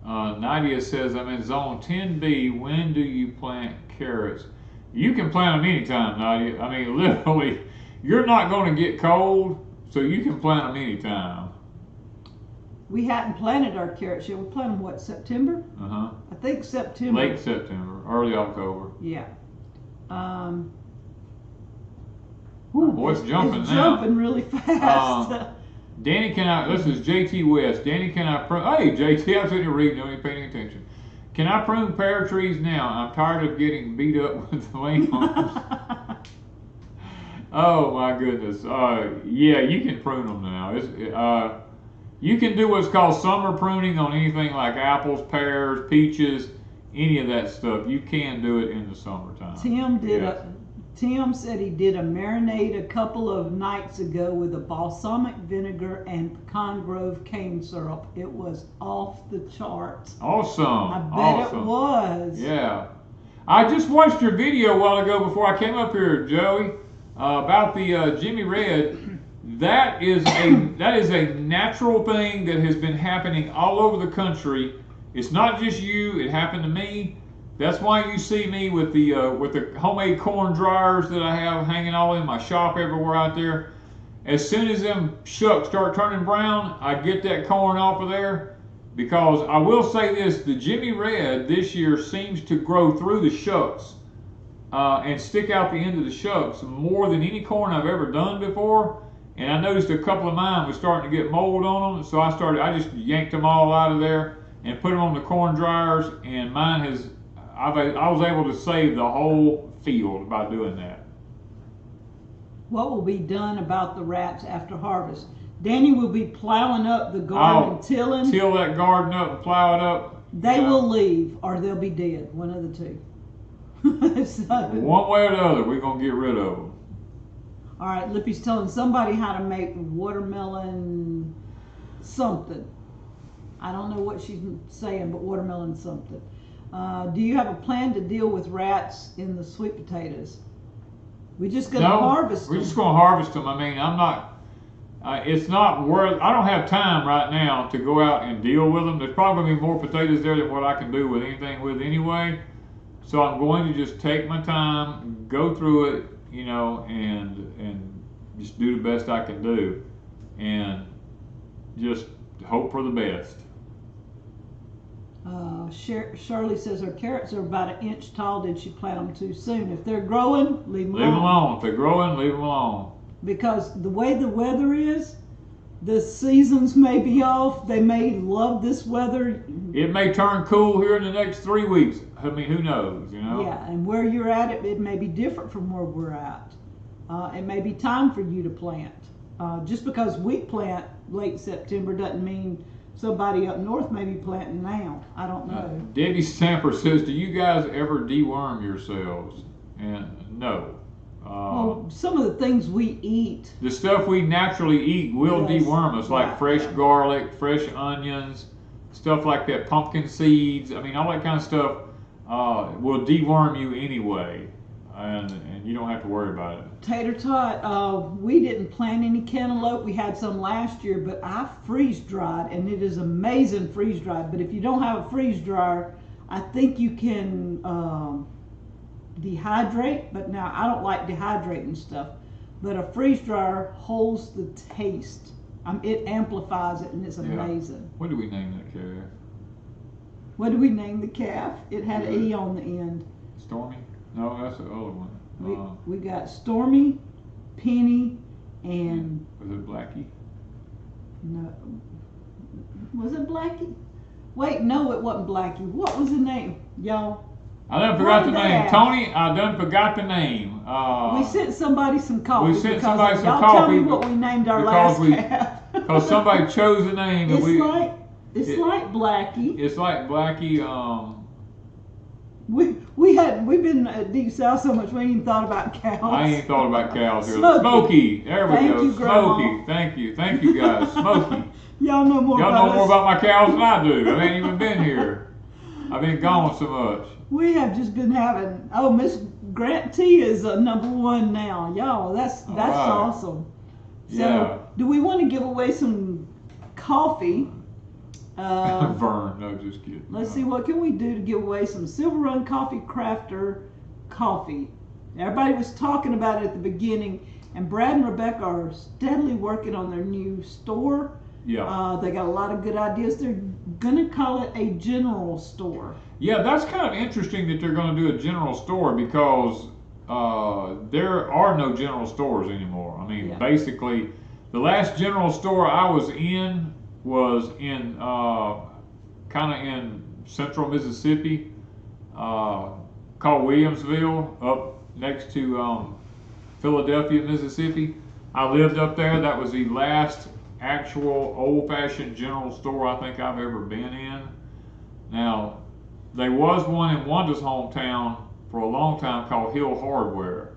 Speaker 2: Nadia says, I'm in zone 10B. When do you plant carrots? You can plant them anytime, Nadia. I mean, literally, you're not going to get cold, so you can plant them anytime.
Speaker 1: We hadn't planted our carrots yet. We planted them, what, September?
Speaker 2: Uh-huh.
Speaker 1: I think September.
Speaker 2: Late September, early October.
Speaker 1: Yeah.
Speaker 2: Boy, it's jumping
Speaker 1: it's
Speaker 2: now.
Speaker 1: Jumping really fast.
Speaker 2: Danny, this is JT West. Danny, can I prune? Hey, JT, I'm sitting here reading, you ain't paying attention. Can I prune pear trees now? I'm tired of getting beat up with the acorns. Oh my goodness. Yeah, you can prune them now. You can do what's called summer pruning on anything like apples, pears, peaches, any of that stuff. You can do it in the summertime.
Speaker 1: Tim said he did a marinade a couple of nights ago with a balsamic vinegar and pecan grove cane syrup. It was off the charts.
Speaker 2: Awesome.
Speaker 1: I bet it was.
Speaker 2: Yeah. I just watched your video a while ago before I came up here, Joey, about the Jimmy Red. That is a natural thing that has been happening all over the country. It's not just you. It happened to me. That's why you see me with the homemade corn dryers that I have hanging all in my shop everywhere out there. As soon as them shucks start turning brown, I get that corn off of there. Because I will say this, the Jimmy Red this year seems to grow through the shucks and stick out the end of the shucks more than any corn I've ever done before. And I noticed a couple of mine was starting to get mold on them, so I just yanked them all out of there and put them on the corn dryers, and mine has, I was able to save the whole field by doing that.
Speaker 1: What will be done about the rats after harvest? Danny will be plowing up the garden and tilling.
Speaker 2: Till that garden up and plow it up.
Speaker 1: They will leave, or they'll be dead. One of the two. So,
Speaker 2: one way or the other, we're going to get rid of them.
Speaker 1: All right, Lippy's telling somebody how to make watermelon something. I don't know what she's saying, but watermelon something. Do you have a plan to deal with rats in the sweet potatoes? We're just going to harvest them.
Speaker 2: We're just going to harvest them. I mean, I'm not... it's not worth. I don't have time right now to go out and deal with them. There's probably going to be more potatoes there than what I can do with anything with anyway. So I'm going to just take my time, go through it, you know, and just do the best I can do, and just hope for the best.
Speaker 1: Shirley says her carrots are about 1 inch tall. Did she plant them too soon? If they're growing, leave them alone.
Speaker 2: Leave them alone. If they're growing, leave them alone.
Speaker 1: Because the way the weather is, the seasons may be off. They may love this weather.
Speaker 2: It may turn cool here in the next 3 weeks. I mean, who knows, you know?
Speaker 1: Yeah, and where you're at, it may be different from where we're at. It may be time for you to plant. Just because we plant late September doesn't mean somebody up north may be planting now. I don't know.
Speaker 2: Debbie Stamper says, do you guys ever deworm yourselves? And no.
Speaker 1: Well, some of the things we eat.
Speaker 2: The stuff we naturally eat will deworm us, like fresh garlic, fresh onions, stuff like that, pumpkin seeds. I mean, all that kind of stuff will deworm you anyway, and you don't have to worry about it.
Speaker 1: Tater tot, we didn't plant any cantaloupe. We had some last year, but I freeze dried, and it is amazing freeze dried. But if you don't have a freeze dryer, I think you can dehydrate. But now I don't like dehydrating stuff, but a freeze dryer holds the taste. It amplifies it, and it's amazing.
Speaker 2: What do we name that calf?
Speaker 1: What do we name the calf? It had an E on the end.
Speaker 2: Stormy? No, that's the other one.
Speaker 1: We got Stormy, Penny, and...
Speaker 2: Was it Blackie?
Speaker 1: No. Was it Blackie? Wait, no, it wasn't Blackie. What was the name, y'all?
Speaker 2: I done forgot the name. Tony, I done forgot the name.
Speaker 1: We sent somebody some coffee.
Speaker 2: We sent somebody some
Speaker 1: coffee. Y'all tell me what we named our last calf.
Speaker 2: Because somebody chose the name.
Speaker 1: It's like Blackie.
Speaker 2: It's like Blackie.
Speaker 1: We've been at Deep South so much we ain't even thought about cows.
Speaker 2: I ain't thought about cows here. Smokey. There we go.
Speaker 1: You,
Speaker 2: Smokey. Thank you. Thank you guys. Smokey.
Speaker 1: Y'all know more
Speaker 2: about my cows than I do. I ain't even been here. I've been gone so much.
Speaker 1: We have just been having, Miss Grant T is #1 now. Y'all, that's awesome. So, do we want to give away some coffee?
Speaker 2: Vern, no, just kidding.
Speaker 1: Let's see, what can we do to give away some Silver Run Coffee Crafter coffee? Everybody was talking about it at the beginning, and Brad and Rebecca are steadily working on their new store.
Speaker 2: Yeah.
Speaker 1: They got a lot of good ideas. They're going to call it a general store.
Speaker 2: Yeah, that's kind of interesting that they're going to do a general store, because there are no general stores anymore. I mean, basically, the last general store I was in in kind of in central Mississippi, called Williamsville, up next to Philadelphia, Mississippi. I lived up there. That was the last actual old-fashioned general store I think I've ever been in. Now, there was one in Wanda's hometown for a long time called Hill Hardware,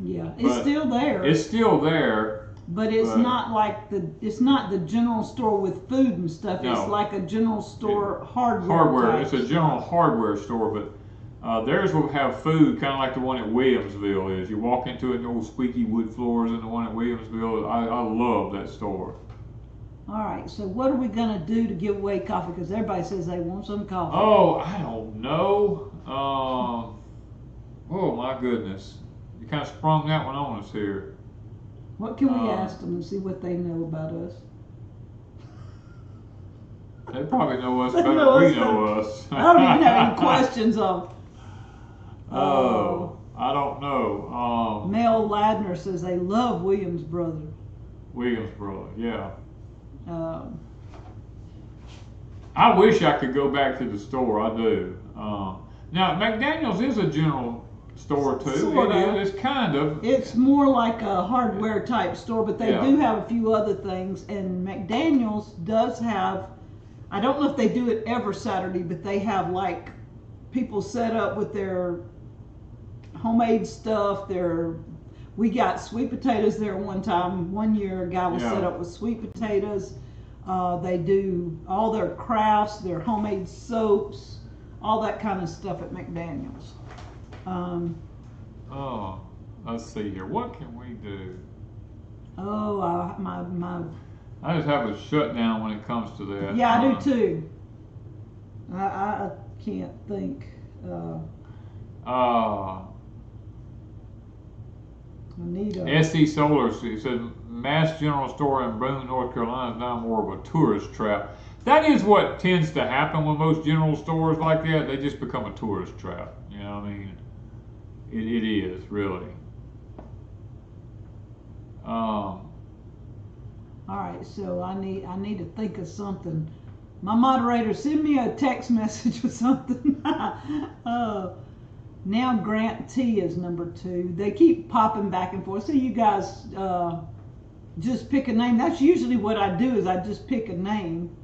Speaker 1: Yeah, it's still there.
Speaker 2: It's still there.
Speaker 1: But it's not like it's not the general store with food and stuff.
Speaker 2: No.
Speaker 1: It's like a general store hardware.
Speaker 2: It's a general hardware store, but theirs will have food, kind of like the one at Williamsville is. You walk into it, and the old squeaky wood floors, and the one at Williamsville. I love that store.
Speaker 1: All right, so what are we gonna do to give away coffee? Because everybody says they want some coffee.
Speaker 2: Oh, I don't know. Oh my goodness, you kind of sprung that one on us here.
Speaker 1: What can we ask them and see what they know about us?
Speaker 2: They probably know us better than we know us.
Speaker 1: I don't even have any questions of.
Speaker 2: I don't know.
Speaker 1: Mel Ladner says they love Williams Brother.
Speaker 2: Williams Brother, yeah. I wish I could go back to the store. I do. Now McDaniel's is a general store too.
Speaker 1: Sorta.
Speaker 2: It's kind of.
Speaker 1: It's more like a hardware type store, but they do have a few other things. And McDaniel's does have, I don't know if they do it every Saturday, but they have like people set up with their homemade stuff. We got sweet potatoes there one time. One year a guy was set up with sweet potatoes. They do all their crafts, their homemade soaps, all that kind of stuff at McDaniel's.
Speaker 2: Let's see here. What can we do?
Speaker 1: I
Speaker 2: just have a shutdown when it comes to that.
Speaker 1: Yeah, I do too. I can't think.
Speaker 2: SC Solar said Mass General Store in Boone, North Carolina is now more of a tourist trap. That is what tends to happen with most general stores like that. They just become a tourist trap. You know what I mean? It is, really.
Speaker 1: All right, so I need to think of something. My moderator, send me a text message or something. Now Grant T is number 2. They keep popping back and forth. So you guys just pick a name. That's usually what I do, is I just pick a name.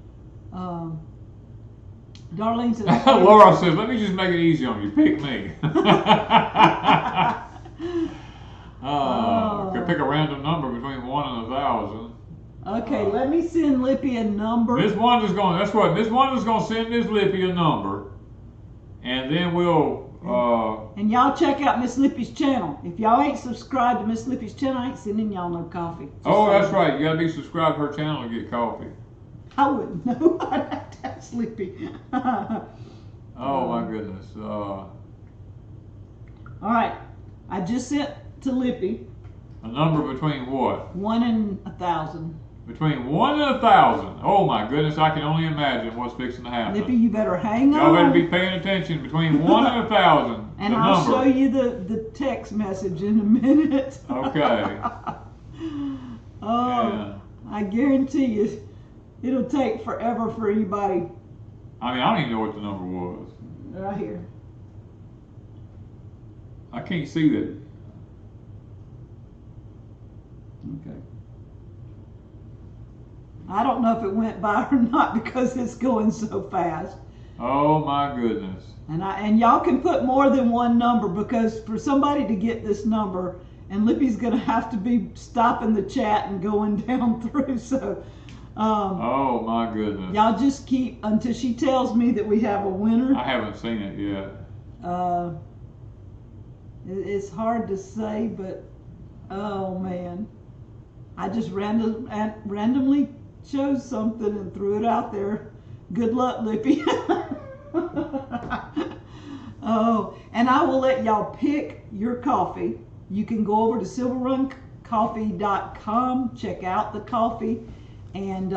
Speaker 1: Darlene says,
Speaker 2: Laura says, let me just make it easy on you. Pick me. Could pick a random number between 1 and 1,000.
Speaker 1: Okay, let me send Lippy a number.
Speaker 2: Miss Wanda's going to send Miss Lippy a number, and then we'll.
Speaker 1: And y'all check out Miss Lippy's channel. If y'all ain't subscribed to Miss Lippy's channel, I ain't sending y'all no coffee.
Speaker 2: That's right. You gotta be subscribed to her channel to get coffee.
Speaker 1: I wouldn't know. I'd have to ask Lippy.
Speaker 2: My goodness.
Speaker 1: All right, I just sent to Lippy.
Speaker 2: A number between what?
Speaker 1: 1 and 1,000.
Speaker 2: Between 1 and 1,000. Oh my goodness, I can only imagine what's fixing to happen.
Speaker 1: Lippy, you better hang on.
Speaker 2: Y'all better be paying attention. Between 1 and 1,000.
Speaker 1: And I'll show you the text message in a minute.
Speaker 2: Okay.
Speaker 1: I guarantee you, it'll take forever for anybody.
Speaker 2: I mean, I don't even know what the number was.
Speaker 1: Right here.
Speaker 2: I can't see that.
Speaker 1: Okay. I don't know if it went by or not because it's going so fast.
Speaker 2: Oh my goodness.
Speaker 1: And y'all can put more than one number, because for somebody to get this number, and Lippy's gonna have to be stopping the chat and going down through, so
Speaker 2: oh my goodness.
Speaker 1: Y'all just keep until she tells me that we have a winner.
Speaker 2: I haven't seen it yet.
Speaker 1: It's hard to say, but oh man. I just randomly chose something and threw it out there. Good luck, Lippy. And I will let y'all pick your coffee. You can go over to silverruncoffee.com, check out the coffee, and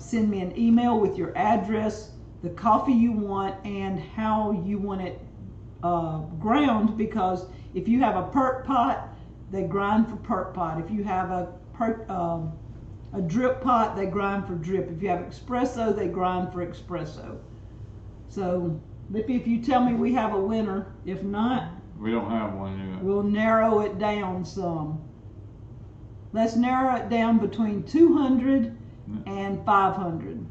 Speaker 1: send me an email with your address, the coffee you want, and how you want it ground, because if you have a perk pot, they grind for perk pot. If you have a drip pot, they grind for drip. If you have espresso, they grind for espresso. So, Lippy, if you tell me we have a winner, if not,
Speaker 2: we don't have one yet.
Speaker 1: We'll narrow it down some. Let's narrow it down between 200 and 500.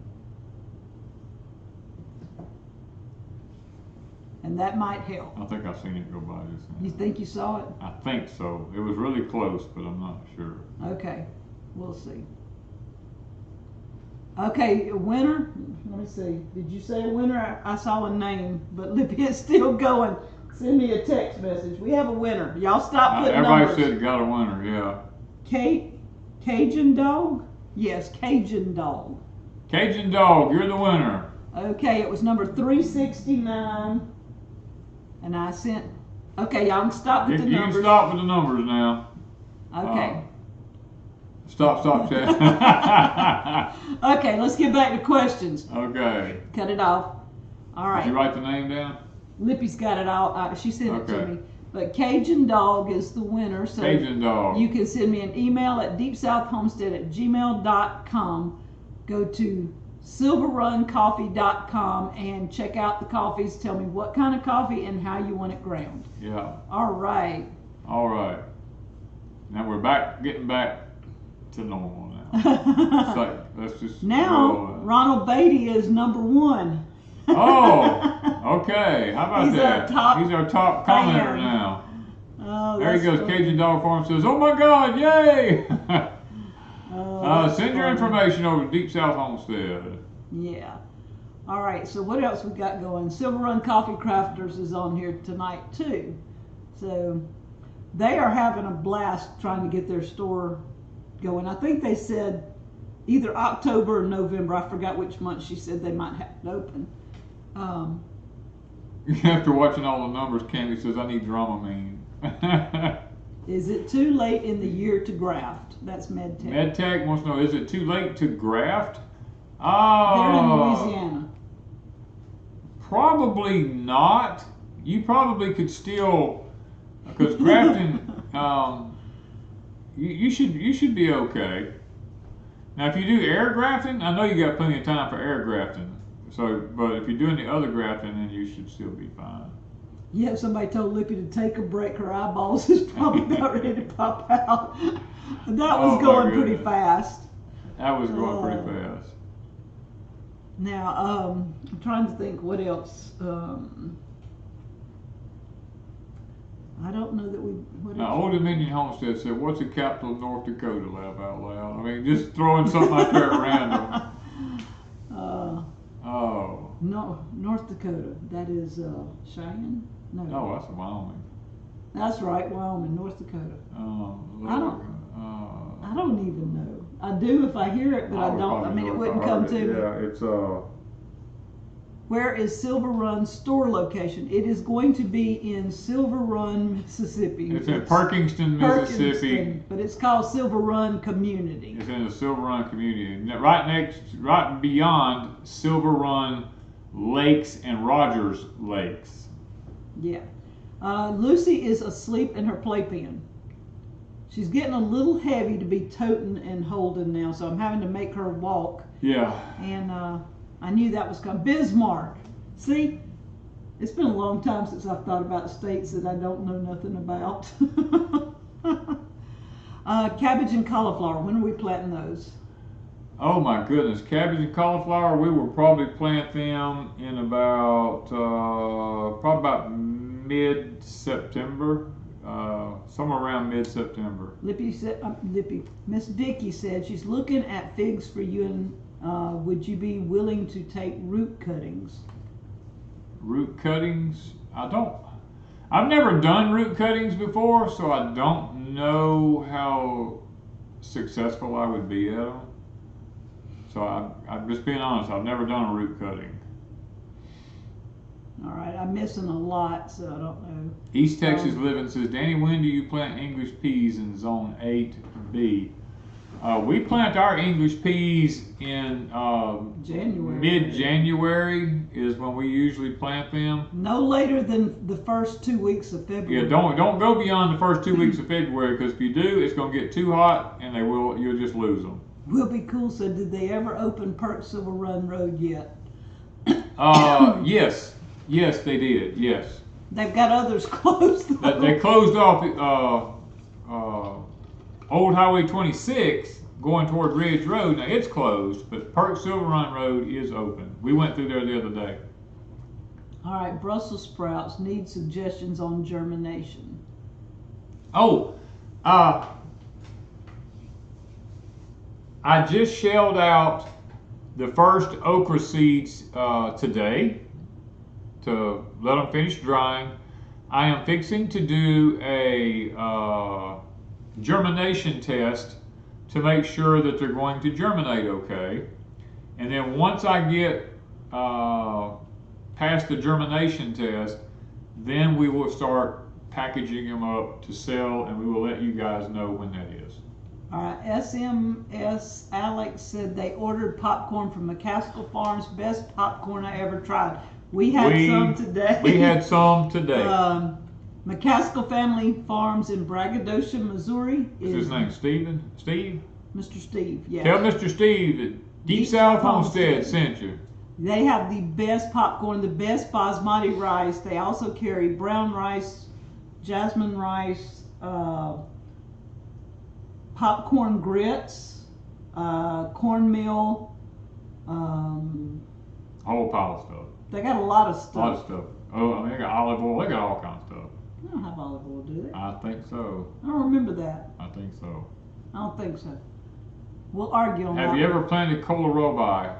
Speaker 1: and that might help.
Speaker 2: I think I've seen it go by just now.
Speaker 1: You think you saw it?
Speaker 2: I think so. It was really close, but I'm not sure.
Speaker 1: Okay, we'll see. Okay, a winner. Let me see. Did you say a winner? I saw a name, but Lippy is still going. Send me a text message. We have a winner. Y'all stop putting
Speaker 2: Everybody
Speaker 1: numbers.
Speaker 2: said got a winner, yeah.
Speaker 1: Cajun Dog? Yes, Cajun Dog.
Speaker 2: Cajun Dog, you're the winner.
Speaker 1: Okay, it was number 369. And I sent, okay, y'all can stop with the
Speaker 2: You
Speaker 1: numbers.
Speaker 2: can stop with the numbers now.
Speaker 1: Okay.
Speaker 2: Stop, chat.
Speaker 1: Okay, let's get back to questions.
Speaker 2: Okay.
Speaker 1: Cut it off. All right.
Speaker 2: Did you write the name down?
Speaker 1: Lippy's got it all. She sent it to
Speaker 2: Okay.
Speaker 1: me. But Cajun Dog is the winner. So
Speaker 2: Cajun Dog.
Speaker 1: you can send me an email at deepsouthhomestead@gmail.com. Go to silverruncoffee.com and check out the coffees. Tell me what kind of coffee and how you want it ground.
Speaker 2: Yeah.
Speaker 1: All right.
Speaker 2: All right. Now we're getting back to normal now. It's like, let's just
Speaker 1: Now, Ronald Beatty is number 1.
Speaker 2: Oh, okay. How about
Speaker 1: He's
Speaker 2: that?
Speaker 1: our top
Speaker 2: He's our top
Speaker 1: fan.
Speaker 2: commenter now.
Speaker 1: Oh,
Speaker 2: There he goes.
Speaker 1: funny.
Speaker 2: Cajun Dog Farm says, "Oh my God, yay!"
Speaker 1: Oh,
Speaker 2: Send your
Speaker 1: funny.
Speaker 2: information over to Deep South Homestead.
Speaker 1: Yeah. All right. So what else we got going? Silver Run Coffee Crafters is on here tonight too. So they are having a blast trying to get their store going. I think they said either October or November. I forgot which month she said they might have it open.
Speaker 2: After watching all the numbers, Candy says, "I need Dramamine."
Speaker 1: Is it too late in the year to graft? That's MedTech.
Speaker 2: MedTech wants to know, is it too late to graft?
Speaker 1: They're in Louisiana.
Speaker 2: Probably not. You probably could still, because grafting, you should be okay. Now, if you do air grafting, I know you got plenty of time for air grafting. So, but if you're doing the other grafting, then you should still be fine.
Speaker 1: Yeah, somebody told Lippy to take a break. Her eyeballs is probably about ready to pop out. That was
Speaker 2: Oh,
Speaker 1: going
Speaker 2: my
Speaker 1: pretty
Speaker 2: goodness.
Speaker 1: fast.
Speaker 2: That was going pretty fast.
Speaker 1: Now, I'm trying to think what else. I don't know that we. What
Speaker 2: Now,
Speaker 1: else?
Speaker 2: Old Dominion Homestead said, "What's the capital of North Dakota?" Laugh out loud. I mean, just throwing something out there at random. Oh.
Speaker 1: No, North Dakota. That is Cheyenne? No.
Speaker 2: Oh, that's Wyoming.
Speaker 1: That's right, Wyoming, North Dakota. I don't even know. I do if I hear it, but I don't. I mean, it wouldn't come to me.
Speaker 2: Yeah, it's
Speaker 1: Where is Silver Run's store location? It is going to be in Silver Run, Mississippi.
Speaker 2: It's in Perkinston, Mississippi.
Speaker 1: Perkinston, but it's called Silver Run Community.
Speaker 2: It's in the Silver Run community, right beyond Silver Run Lakes and Rogers Lakes.
Speaker 1: Yeah. Lucy is asleep in her playpen. She's getting a little heavy to be toting and holding now, so I'm having to make her walk.
Speaker 2: Yeah.
Speaker 1: And I knew that was coming. Bismarck. See, it's been a long time since I've thought about states that I don't know nothing about. Cabbage and cauliflower. When are we planting those?
Speaker 2: Oh my goodness, cabbage and cauliflower. We will probably plant them in about mid-September, somewhere around mid-September.
Speaker 1: Lippy said. Miss Dickey said she's looking at figs for you, and would you be willing to take root cuttings?
Speaker 2: Root cuttings? I've never done root cuttings before, so I don't know how successful I would be at them. So I'm just being honest, I've never done a root cutting.
Speaker 1: All right, I'm missing a lot, so I don't know.
Speaker 2: East Texas Living says, Danny, when do you plant English peas in zone 8B? We plant our English peas in
Speaker 1: January.
Speaker 2: mid-January is when we usually plant them.
Speaker 1: No later than the first 2 weeks of February.
Speaker 2: Yeah, don't go beyond the first 2 weeks of February, because if you do, it's going to get too hot and you'll just lose them.
Speaker 1: Will Be Cool said, did they ever open Perk Silver Run Road yet?
Speaker 2: Yes, they did. Yes,
Speaker 1: They've got others closed.
Speaker 2: they closed off Old Highway 26 going toward Ridge Road. Now it's closed, but Perk Silver Run Road is open. We went through there the other day.
Speaker 1: All right, Brussels sprouts need suggestions on germination.
Speaker 2: Oh, I just shelled out the first okra seeds today to let them finish drying. I am fixing to do a germination test to make sure that they're going to germinate okay. And then once I get past the germination test, then we will start packaging them up to sell, and we will let you guys know when that is.
Speaker 1: All right, SMS Alex said they ordered popcorn from McCaskill Farms. Best popcorn I ever tried. We had some today.
Speaker 2: We had some today.
Speaker 1: McCaskill Family Farms in Braggadocio, Missouri.
Speaker 2: Is his name Steven? Steve?
Speaker 1: Mr. Steve, yes.
Speaker 2: Tell Mr. Steve that Deep South Homestead sent you.
Speaker 1: They have the best popcorn, the best basmati rice. They also carry brown rice, jasmine rice, popcorn grits, cornmeal.
Speaker 2: Whole pile of stuff.
Speaker 1: They got a lot of stuff.
Speaker 2: A lot of stuff. Oh, I mean, they got olive oil. They got all kinds of stuff.
Speaker 1: They don't have olive oil, do they?
Speaker 2: I think so.
Speaker 1: I don't remember that.
Speaker 2: I think so.
Speaker 1: I don't think so. We'll argue on that.
Speaker 2: Have you ever planted kohlrabi?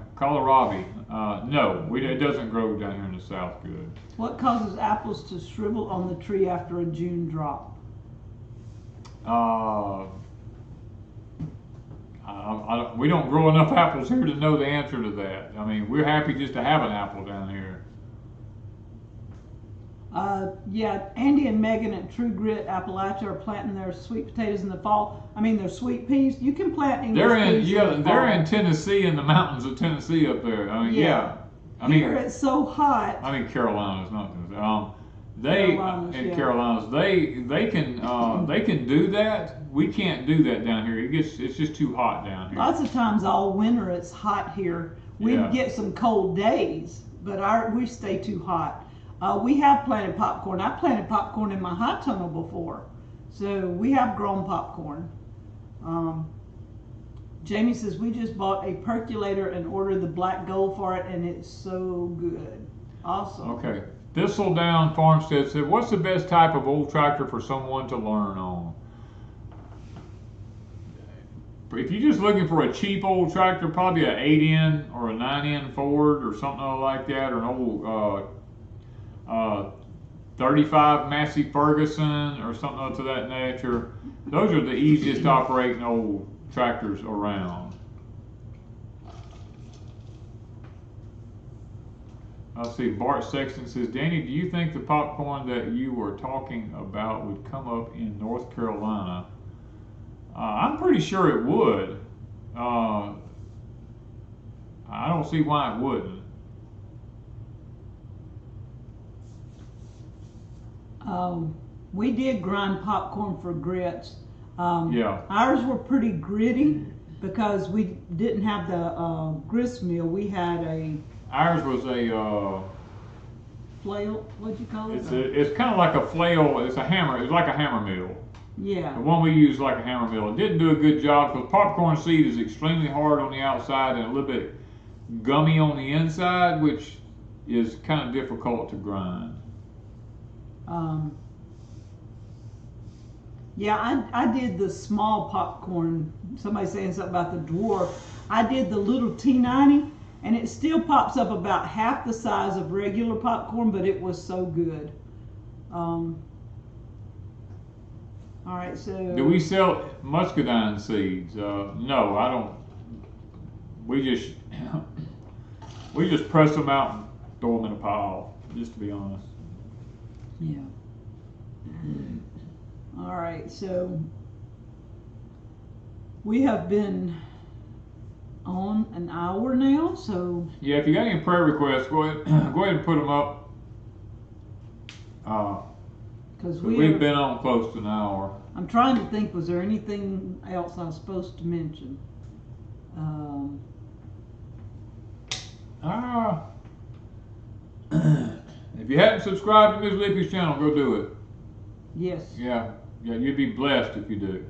Speaker 2: No, it doesn't grow down here in the south good.
Speaker 1: What causes apples to shrivel on the tree after a June drop?
Speaker 2: We don't grow enough apples here to know the answer to that. I mean, we're happy just to have an apple down here.
Speaker 1: Yeah, Andy and Megan at True Grit Appalachia are planting their sweet potatoes in the fall. I mean, their sweet peas. You can plant English peas in the fall.
Speaker 2: They're in Tennessee, in the mountains of Tennessee up there. I mean, yeah.
Speaker 1: Here it's so hot.
Speaker 2: I mean, Carolinas, not Tennessee. Carolinas, they can do that. We can't do that down here. It's just too hot down here.
Speaker 1: Lots of times all winter it's hot here. We get some cold days, but we stay too hot. We have planted popcorn. I planted popcorn in my high tunnel before, so we have grown popcorn. Jamie says we just bought a percolator and ordered the black gold for it, and it's so good. Awesome.
Speaker 2: Okay. Thistledown Farmstead said, "What's the best type of old tractor for someone to learn on?" If you're just looking for a cheap old tractor, probably an 8N or a 9N Ford or something like that, or an old 35 Massey Ferguson or something to that nature. Those are the easiest operating old tractors around. Let's see, Bart Sexton says, "Danny, do you think the popcorn that you were talking about would come up in North Carolina?" I'm pretty sure it would. I don't see why it wouldn't.
Speaker 1: We did grind popcorn for grits.
Speaker 2: Yeah.
Speaker 1: Ours were pretty gritty because we didn't have the grist mill. We had
Speaker 2: Ours was a
Speaker 1: flail. What'd you call it?
Speaker 2: It's kind of like a flail. It's a hammer. It's like a hammer mill.
Speaker 1: Yeah.
Speaker 2: The one we used like a hammer mill. It didn't do a good job because popcorn seed is extremely hard on the outside and a little bit gummy on the inside, which is kind of difficult to grind.
Speaker 1: Yeah, I did the small popcorn. Somebody's saying something about the dwarf. I did the little T90, and it still pops up about half the size of regular popcorn, but it was so good. All right, so.
Speaker 2: Do we sell muscadine seeds? No, I don't. We just press them out and throw them in a pile, just to be honest.
Speaker 1: Yeah. All right, so we have been on an hour now, so.
Speaker 2: Yeah, if you got any prayer requests, go ahead and put them up. Because we've been on close to an hour.
Speaker 1: I'm trying to think, was there anything else I was supposed to mention?
Speaker 2: If you hadn't subscribed to Ms. Lippy's channel, go do it.
Speaker 1: Yes.
Speaker 2: Yeah, you'd be blessed if you do.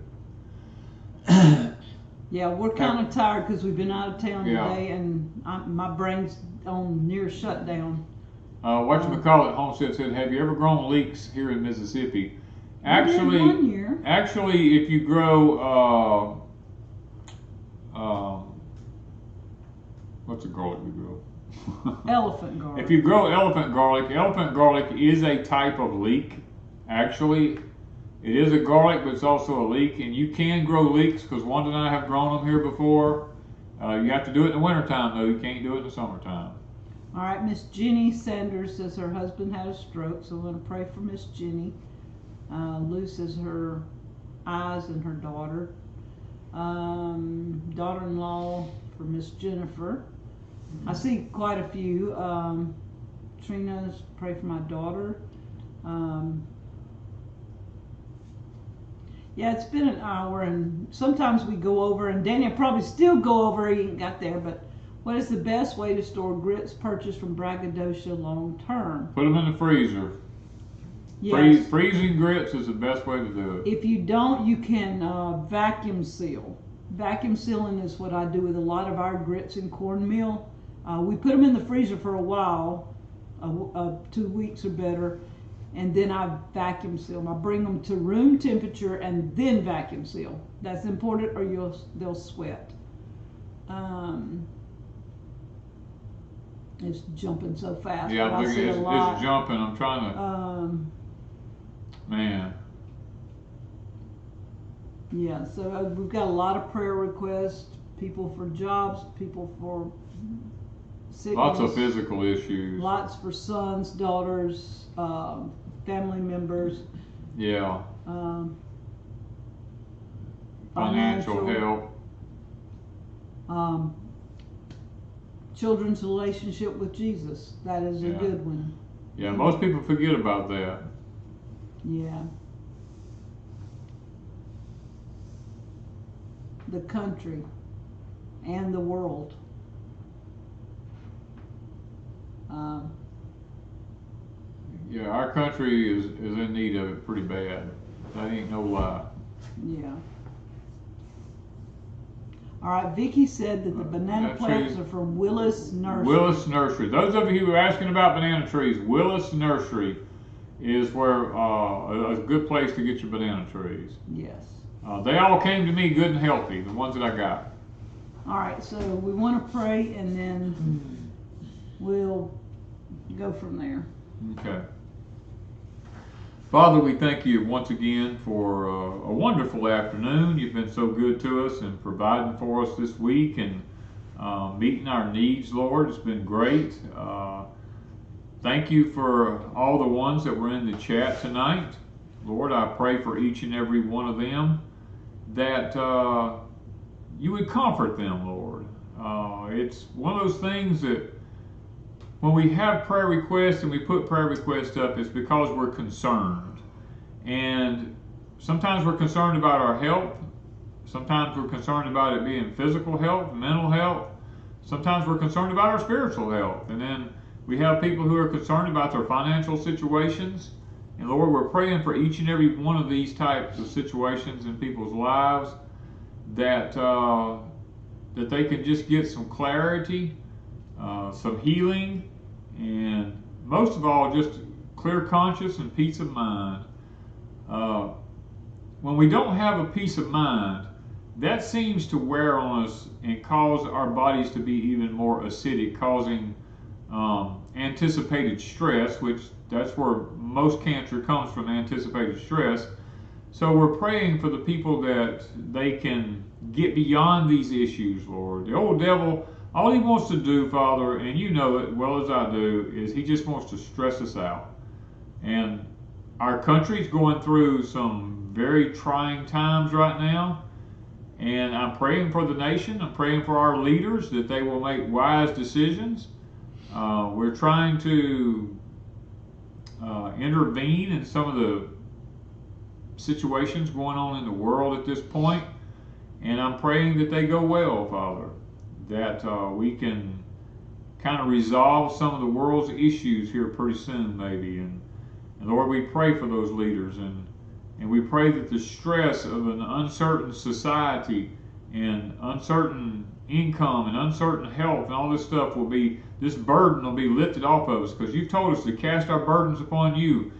Speaker 1: Yeah, we're kind of tired because we've been out of town today, and my brain's on near shutdown.
Speaker 2: Whatchamacallit Homestead said, have you ever grown leeks here in Mississippi?
Speaker 1: We did one year.
Speaker 2: Actually, if you grow, what's the garlic we grow?
Speaker 1: Elephant garlic.
Speaker 2: If you grow elephant garlic is a type of leek. Actually, it is a garlic, but it's also a leek, and you can grow leeks because Wanda and I have grown them here before. You have to do it in the wintertime, though. You can't do it in the summertime.
Speaker 1: All right, Miss Jenny Sanders says her husband had a stroke, so I'm going to pray for Miss Jenny. Lou says her eyes and her daughter. Daughter-in-law for Miss Jennifer. I see quite a few. Trina's pray for my daughter. Yeah, it's been an hour, and sometimes we go over, and Daniel probably still go over. He ain't got there, but what is the best way to store grits purchased from Braggadocio long term?
Speaker 2: Put them in the freezer.
Speaker 1: Yes.
Speaker 2: Freezing grits is the best way to do it.
Speaker 1: If you don't, you can vacuum seal. Vacuum sealing is what I do with a lot of our grits and cornmeal. We put them in the freezer for a while, 2 weeks or better, and then I vacuum seal them. I bring them to room temperature and then vacuum seal. That's important, or they'll sweat. It's jumping so fast.
Speaker 2: Yeah,
Speaker 1: I see a lot.
Speaker 2: It's jumping. I'm trying to. Man.
Speaker 1: Yeah, so we've got a lot of prayer requests. People for jobs, people for sickness.
Speaker 2: Lots of physical issues.
Speaker 1: Lots for sons, daughters, family members.
Speaker 2: Yeah. Financial help.
Speaker 1: Children's relationship with Jesus. That is a good one.
Speaker 2: Yeah, most people forget about that.
Speaker 1: Yeah. The country and the world.
Speaker 2: Yeah, our country is in need of it pretty bad. That ain't no lie.
Speaker 1: Yeah. All right, Vicky said that the banana plants are from Willis Nursery.
Speaker 2: Willis Nursery. Those of you who are asking about banana trees, Willis Nursery is where a good place to get your banana trees.
Speaker 1: Yes.
Speaker 2: They all came to me good and healthy, the ones that I got.
Speaker 1: All right, so we want to pray, and then we'll go from there.
Speaker 2: Okay. Father, we thank you once again for a wonderful afternoon. You've been so good to us and providing for us this week and meeting our needs, Lord. It's been great. Thank you for all the ones that were in the chat tonight. Lord, I pray for each and every one of them that you would comfort them, Lord. It's one of those things that when we have prayer requests and we put prayer requests up, it's because we're concerned. And sometimes we're concerned about our health. Sometimes we're concerned about it being physical health, mental health. Sometimes we're concerned about our spiritual health. And then we have people who are concerned about their financial situations. And Lord, we're praying for each and every one of these types of situations in people's lives that they can just get some clarity, some healing, and most of all, just clear conscience and peace of mind. When we don't have a peace of mind, that seems to wear on us and cause our bodies to be even more acidic, causing anticipated stress, which that's where most cancer comes from, anticipated stress. So we're praying for the people that they can get beyond these issues, Lord. The old devil, all he wants to do, Father, and you know it well as I do, is he just wants to stress us out. And our country's going through some very trying times right now. And I'm praying for the nation. I'm praying for our leaders that they will make wise decisions. We're trying to intervene in some of the situations going on in the world at this point. And I'm praying that they go well, Father, that we can kind of resolve some of the world's issues here pretty soon, maybe. And Lord, we pray for those leaders, and we pray that the stress of an uncertain society and uncertain income and uncertain health and all this stuff this burden will be lifted off of us, because you've told us to cast our burdens upon you.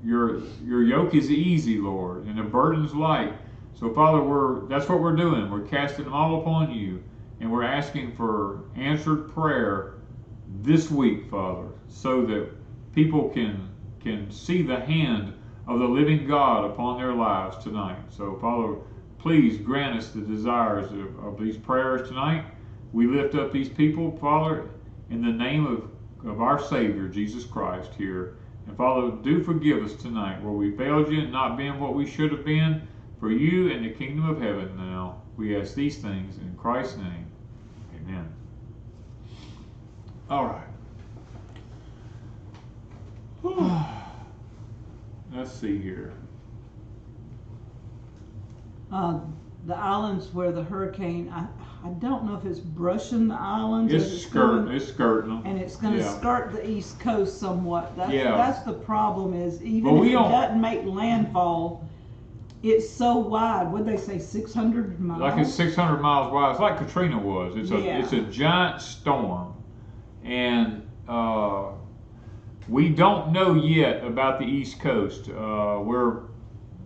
Speaker 2: Your yoke is easy, Lord, and the burden's light. So, Father, that's what we're doing. We're casting them all upon you, and we're asking for answered prayer this week, Father, so that people can see the hand of the living God upon their lives tonight. So, Father, please grant us the desires of these prayers tonight. We lift up these people, Father, in the name of our Savior, Jesus Christ, here. And Father, do forgive us tonight where we failed you and not being what we should have been for you and the kingdom of heaven now. We ask these things in Christ's name. Amen. All right. Let's see here.
Speaker 1: The islands where the hurricane, I don't know if it's brushing the islands.
Speaker 2: It's skirting them.
Speaker 1: And it's going to skirt the East Coast somewhat. That's the problem is, even if it doesn't make landfall, it's so wide. What'd they say, 600 miles?
Speaker 2: Like it's 600 miles wide. It's like Katrina was. It's a giant storm. And we don't know yet about the East Coast. We're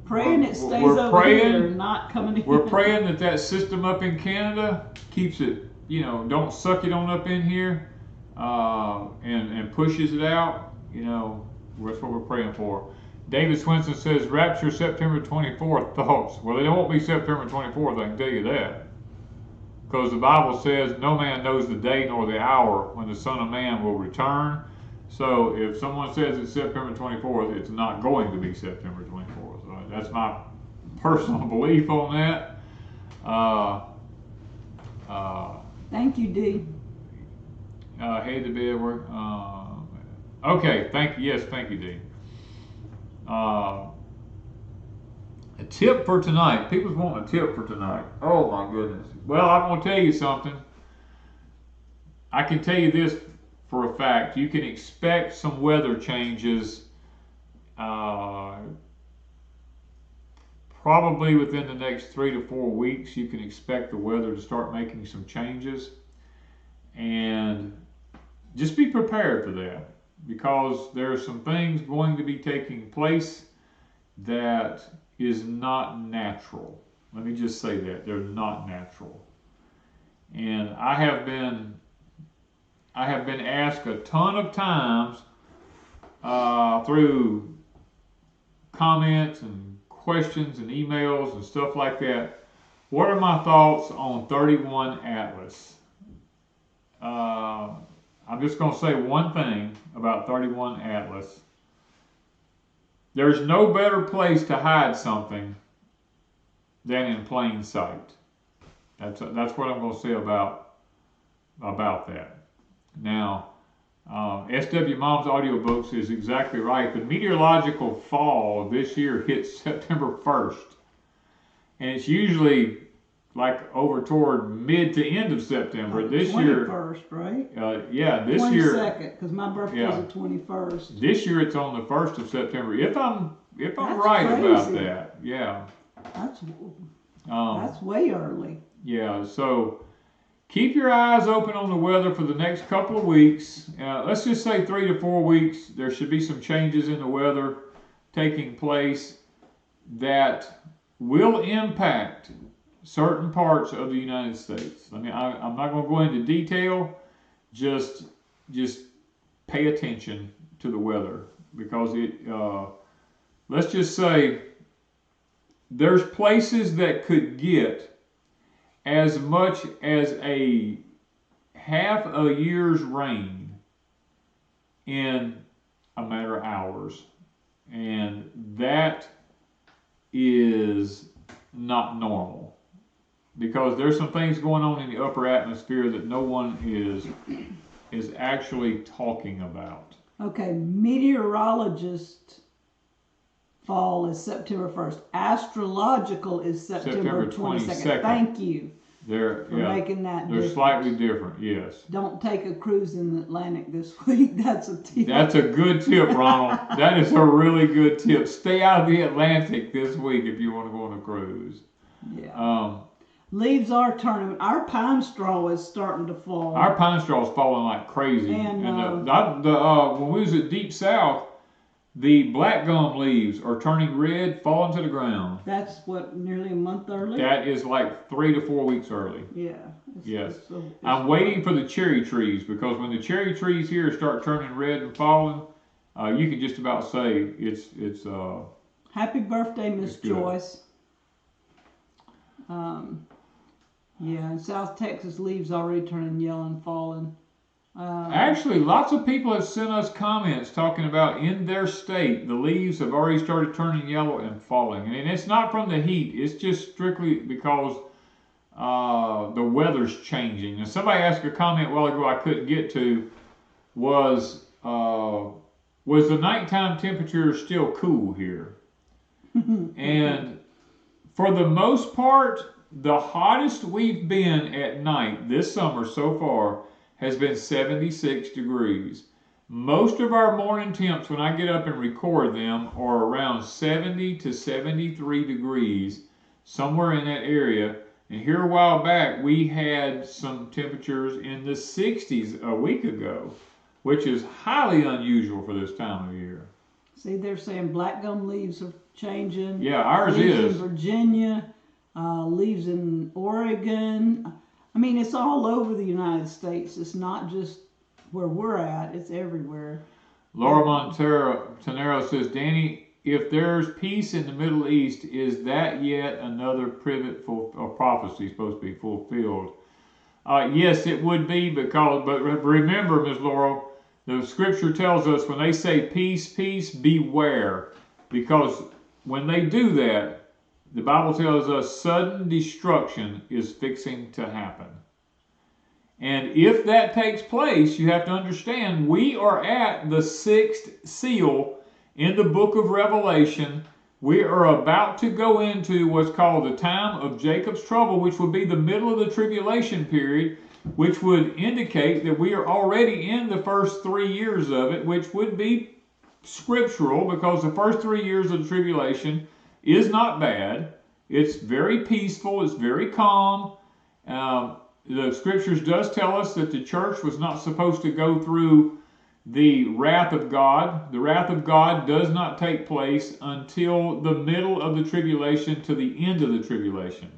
Speaker 1: praying it stays over here and not coming in.
Speaker 2: We're praying that system up in Canada keeps it, don't suck it on up in here, and pushes it out. That's what we're praying for. David Swinson says, rapture September 24th, thoughts. Well, it won't be September 24th, I can tell you that. Because the Bible says, no man knows the day nor the hour when the Son of Man will return. So if someone says it's September 24th, it's not going to be September 24th. So that's my personal belief on that.
Speaker 1: Thank you, D.
Speaker 2: Head to bed work. Okay, thank you. Yes, thank you, D. A tip for tonight. People's wanting a tip for tonight. Oh my goodness. Well, I'm going to tell you something. I can tell you this for a fact. You can expect some weather changes probably within the next 3 to 4 weeks. You can expect the weather to start making some changes. And just be prepared for that, because there are some things going to be taking place that is not natural. Let me just say that. They're not natural. And I have been asked a ton of times through comments and questions and emails and stuff like that, what are my thoughts on 31 Atlas? I'm just going to say one thing about 31 Atlas. There's no better place to hide something than in plain sight. That's what I'm going to say about that. Now, SW Mom's audiobooks is exactly right. The meteorological fall of this year hits September 1st. And it's usually like over toward mid to end of September. This
Speaker 1: 21st,
Speaker 2: year,
Speaker 1: 21st, right?
Speaker 2: Yeah, this 22nd,
Speaker 1: year. 22nd, because my birthday is the 21st.
Speaker 2: This year it's on the 1st of September. If I'm right crazy about that, yeah.
Speaker 1: That's way early.
Speaker 2: Yeah, so keep your eyes open on the weather for the next couple of weeks. Let's just say 3 to 4 weeks. There should be some changes in the weather taking place that will impact certain parts of the United States. I'm not going to go into detail. Just pay attention to the weather, because let's just say there's places that could get as much as a half a year's rain in a matter of hours, and that is not normal, because there's some things going on in the upper atmosphere that no one is actually talking about.
Speaker 1: Okay, meteorologist fall is September 1st. Astrological is September 22nd. Thank you for making that difference.
Speaker 2: They're slightly different, yes.
Speaker 1: Don't take a cruise in the Atlantic this week. That's a tip.
Speaker 2: That's a good tip, Ronald. That is a really good tip. Stay out of the Atlantic this week if you want to go on a cruise.
Speaker 1: Yeah. Leaves are turning. Our pine straw is starting to fall.
Speaker 2: Our pine straw is falling like crazy.
Speaker 1: And
Speaker 2: when we was at Deep South, the black gum leaves are turning red, falling to the ground.
Speaker 1: That's what, nearly a month early?
Speaker 2: That is like 3 to 4 weeks early.
Speaker 1: Yeah.
Speaker 2: Yes. I'm waiting for the cherry trees, because when the cherry trees here start turning red and falling, you can just about say it's
Speaker 1: Happy birthday, Miss Joyce. Yeah, in South Texas, leaves already turning yellow and falling.
Speaker 2: Actually, lots of people have sent us comments talking about in their state, the leaves have already started turning yellow and falling. And it's not from the heat. It's just strictly because the weather's changing. And somebody asked a comment a while ago I couldn't get to, was the nighttime temperature still cool here? And for the most part, the hottest we've been at night this summer so far has been 76 degrees. Most of our morning temps, when I get up and record them, are around 70 to 73 degrees, somewhere in that area. And here a while back, we had some temperatures in the 60s a week ago, which is highly unusual for this time of year.
Speaker 1: See, they're saying black gum leaves are changing.
Speaker 2: Yeah, ours
Speaker 1: leaves
Speaker 2: is.
Speaker 1: In Virginia, leaves in Oregon. I mean, it's all over the United States. It's not just where we're at. It's everywhere.
Speaker 2: Laura Montanero says, Danny, if there's peace in the Middle East, is that yet another prophecy supposed to be fulfilled? Yes, it would be, but remember, Ms. Laura, the scripture tells us when they say peace, peace, beware. Because when they do that, the Bible tells us sudden destruction is fixing to happen. And if that takes place, you have to understand we are at the 6th seal in the book of Revelation. We are about to go into what's called the time of Jacob's trouble, which would be the middle of the tribulation period, which would indicate that we are already in the first 3 years of it, which would be scriptural, because the first 3 years of the tribulation is not bad. It's very peaceful. It's very calm. The scriptures does tell us that the church was not supposed to go through the wrath of God. The wrath of God does not take place until the middle of the tribulation to the end of the tribulation.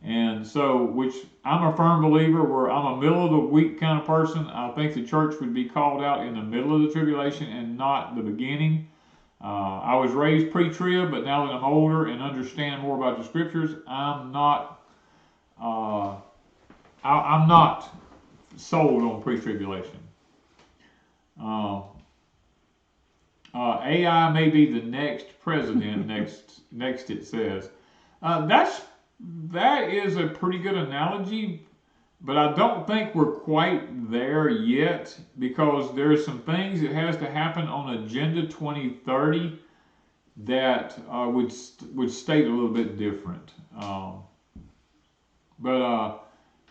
Speaker 2: And so, which I'm a firm believer, where I'm a middle of the week kind of person. I think the church would be called out in the middle of the tribulation and not the beginning. I was raised pre-trib, but now that I'm older and understand more about the scriptures, I'm not sold on pre-tribulation. AI may be the next president. next it says. That is a pretty good analogy, but I don't think we're quite there yet, because there's some things that has to happen on Agenda 2030 that would state a little bit different. But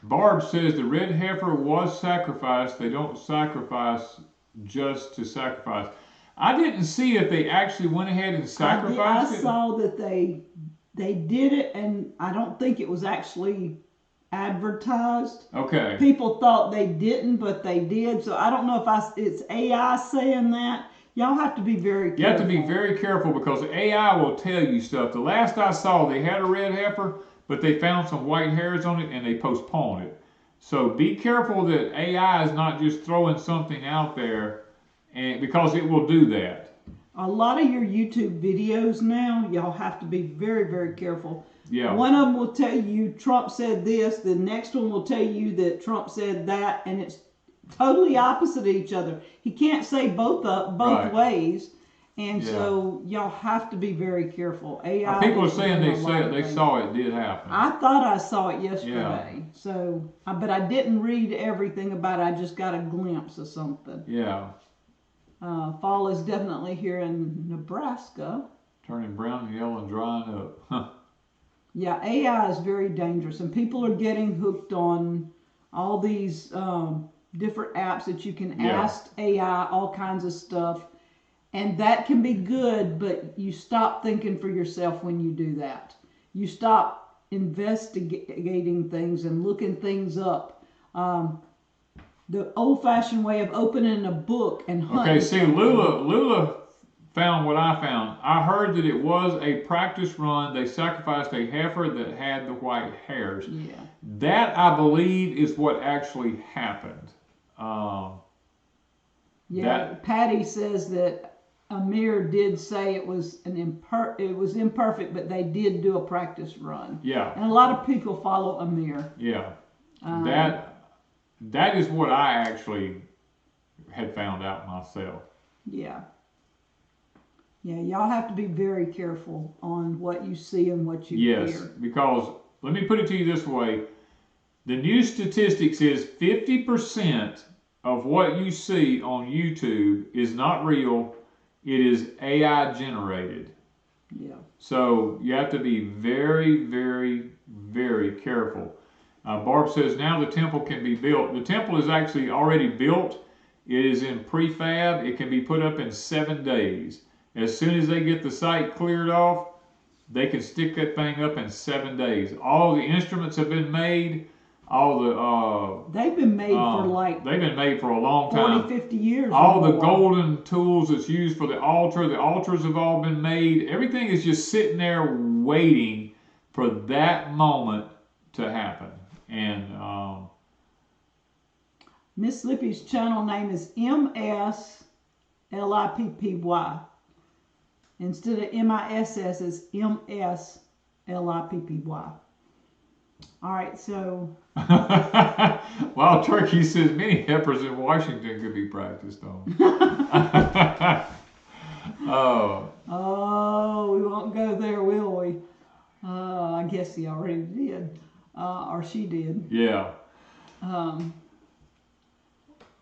Speaker 2: Barb says the red heifer was sacrificed. They don't sacrifice just to sacrifice. I didn't see if they actually went ahead and sacrificed it.
Speaker 1: I saw that they did it, and I don't think it was actually advertised.
Speaker 2: Okay.
Speaker 1: People thought they didn't, but they did. So I don't know if it's AI saying that. Y'all have to be very careful.
Speaker 2: You have to be very careful, because AI will tell you stuff. The last I saw, they had a red heifer, but they found some white hairs on it and they postponed it. So be careful that AI is not just throwing something out there, and because it will do that.
Speaker 1: A lot of your YouTube videos now, y'all have to be very, very careful.
Speaker 2: Yeah.
Speaker 1: One of them will tell you Trump said this, the next one will tell you that Trump said that, and it's totally opposite of each other. He can't say both
Speaker 2: right.
Speaker 1: ways, and so y'all have to be very careful. AI.
Speaker 2: People are saying they saw it did happen.
Speaker 1: I thought I saw it yesterday,
Speaker 2: yeah.
Speaker 1: So but I didn't read everything about it. I just got a glimpse of something.
Speaker 2: Yeah.
Speaker 1: Fall is definitely here in Nebraska.
Speaker 2: Turning brown and yellow and drying up. Huh.
Speaker 1: Yeah, AI is very dangerous, and people are getting hooked on all these different apps that you can ask AI all kinds of stuff, and that can be good, but you stop thinking for yourself when you do that. You stop investigating things and looking things up. The old-fashioned way of opening a book and hunting.
Speaker 2: Okay, see, Lula found what I found. I heard that it was a practice run. They sacrificed a heifer that had the white hairs.
Speaker 1: Yeah.
Speaker 2: That, I believe, is what actually happened.
Speaker 1: Patty says that Amir did say it was imperfect, but they did do a practice run.
Speaker 2: Yeah.
Speaker 1: And a lot of people follow Amir.
Speaker 2: Yeah. That is what I actually had found out myself.
Speaker 1: Yeah. Yeah, y'all have to be very careful on what you see and what you hear.
Speaker 2: Yes, because let me put it to you this way. The new statistics is 50% of what you see on YouTube is not real. It is AI generated.
Speaker 1: Yeah.
Speaker 2: So you have to be very, very, very careful. Barb says now the temple can be built. The temple is actually already built. It is in prefab. It can be put up in 7 days. As soon as they get the site cleared off, they can stick that thing up in 7 days. All the instruments have been made.
Speaker 1: They've been made for
Speaker 2: they've been made for a long time.
Speaker 1: 40, 50 years.
Speaker 2: All the golden tools that's used for the altars have all been made. Everything is just sitting there waiting for that moment to happen. And
Speaker 1: Miss Lippy's channel name is MSLIPPY. Instead of MISS, it's MSLIPPY. All right, so.
Speaker 2: Wild Turkey says many heifers in Washington could be practiced on.
Speaker 1: Oh, we won't go there, will we? I guess he already did, or she did.
Speaker 2: Yeah.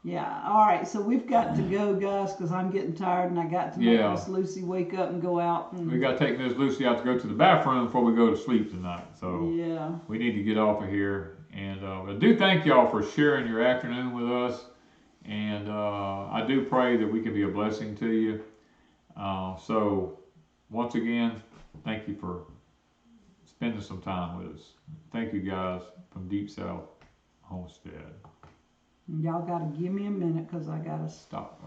Speaker 1: Yeah. All right, so we've got to go, guys, because I'm getting tired, and I got to make Miss Lucy wake up and go out. And
Speaker 2: we got to take Miss Lucy out to go to the bathroom before we go to sleep tonight. So
Speaker 1: yeah, we
Speaker 2: need to get off of here. And I do thank y'all for sharing your afternoon with us. And I do pray that we can be a blessing to you. So once again, thank you for spending some time with us. Thank you, guys, from Deep South Homestead.
Speaker 1: Y'all got to give me a minute because I got to
Speaker 2: stop.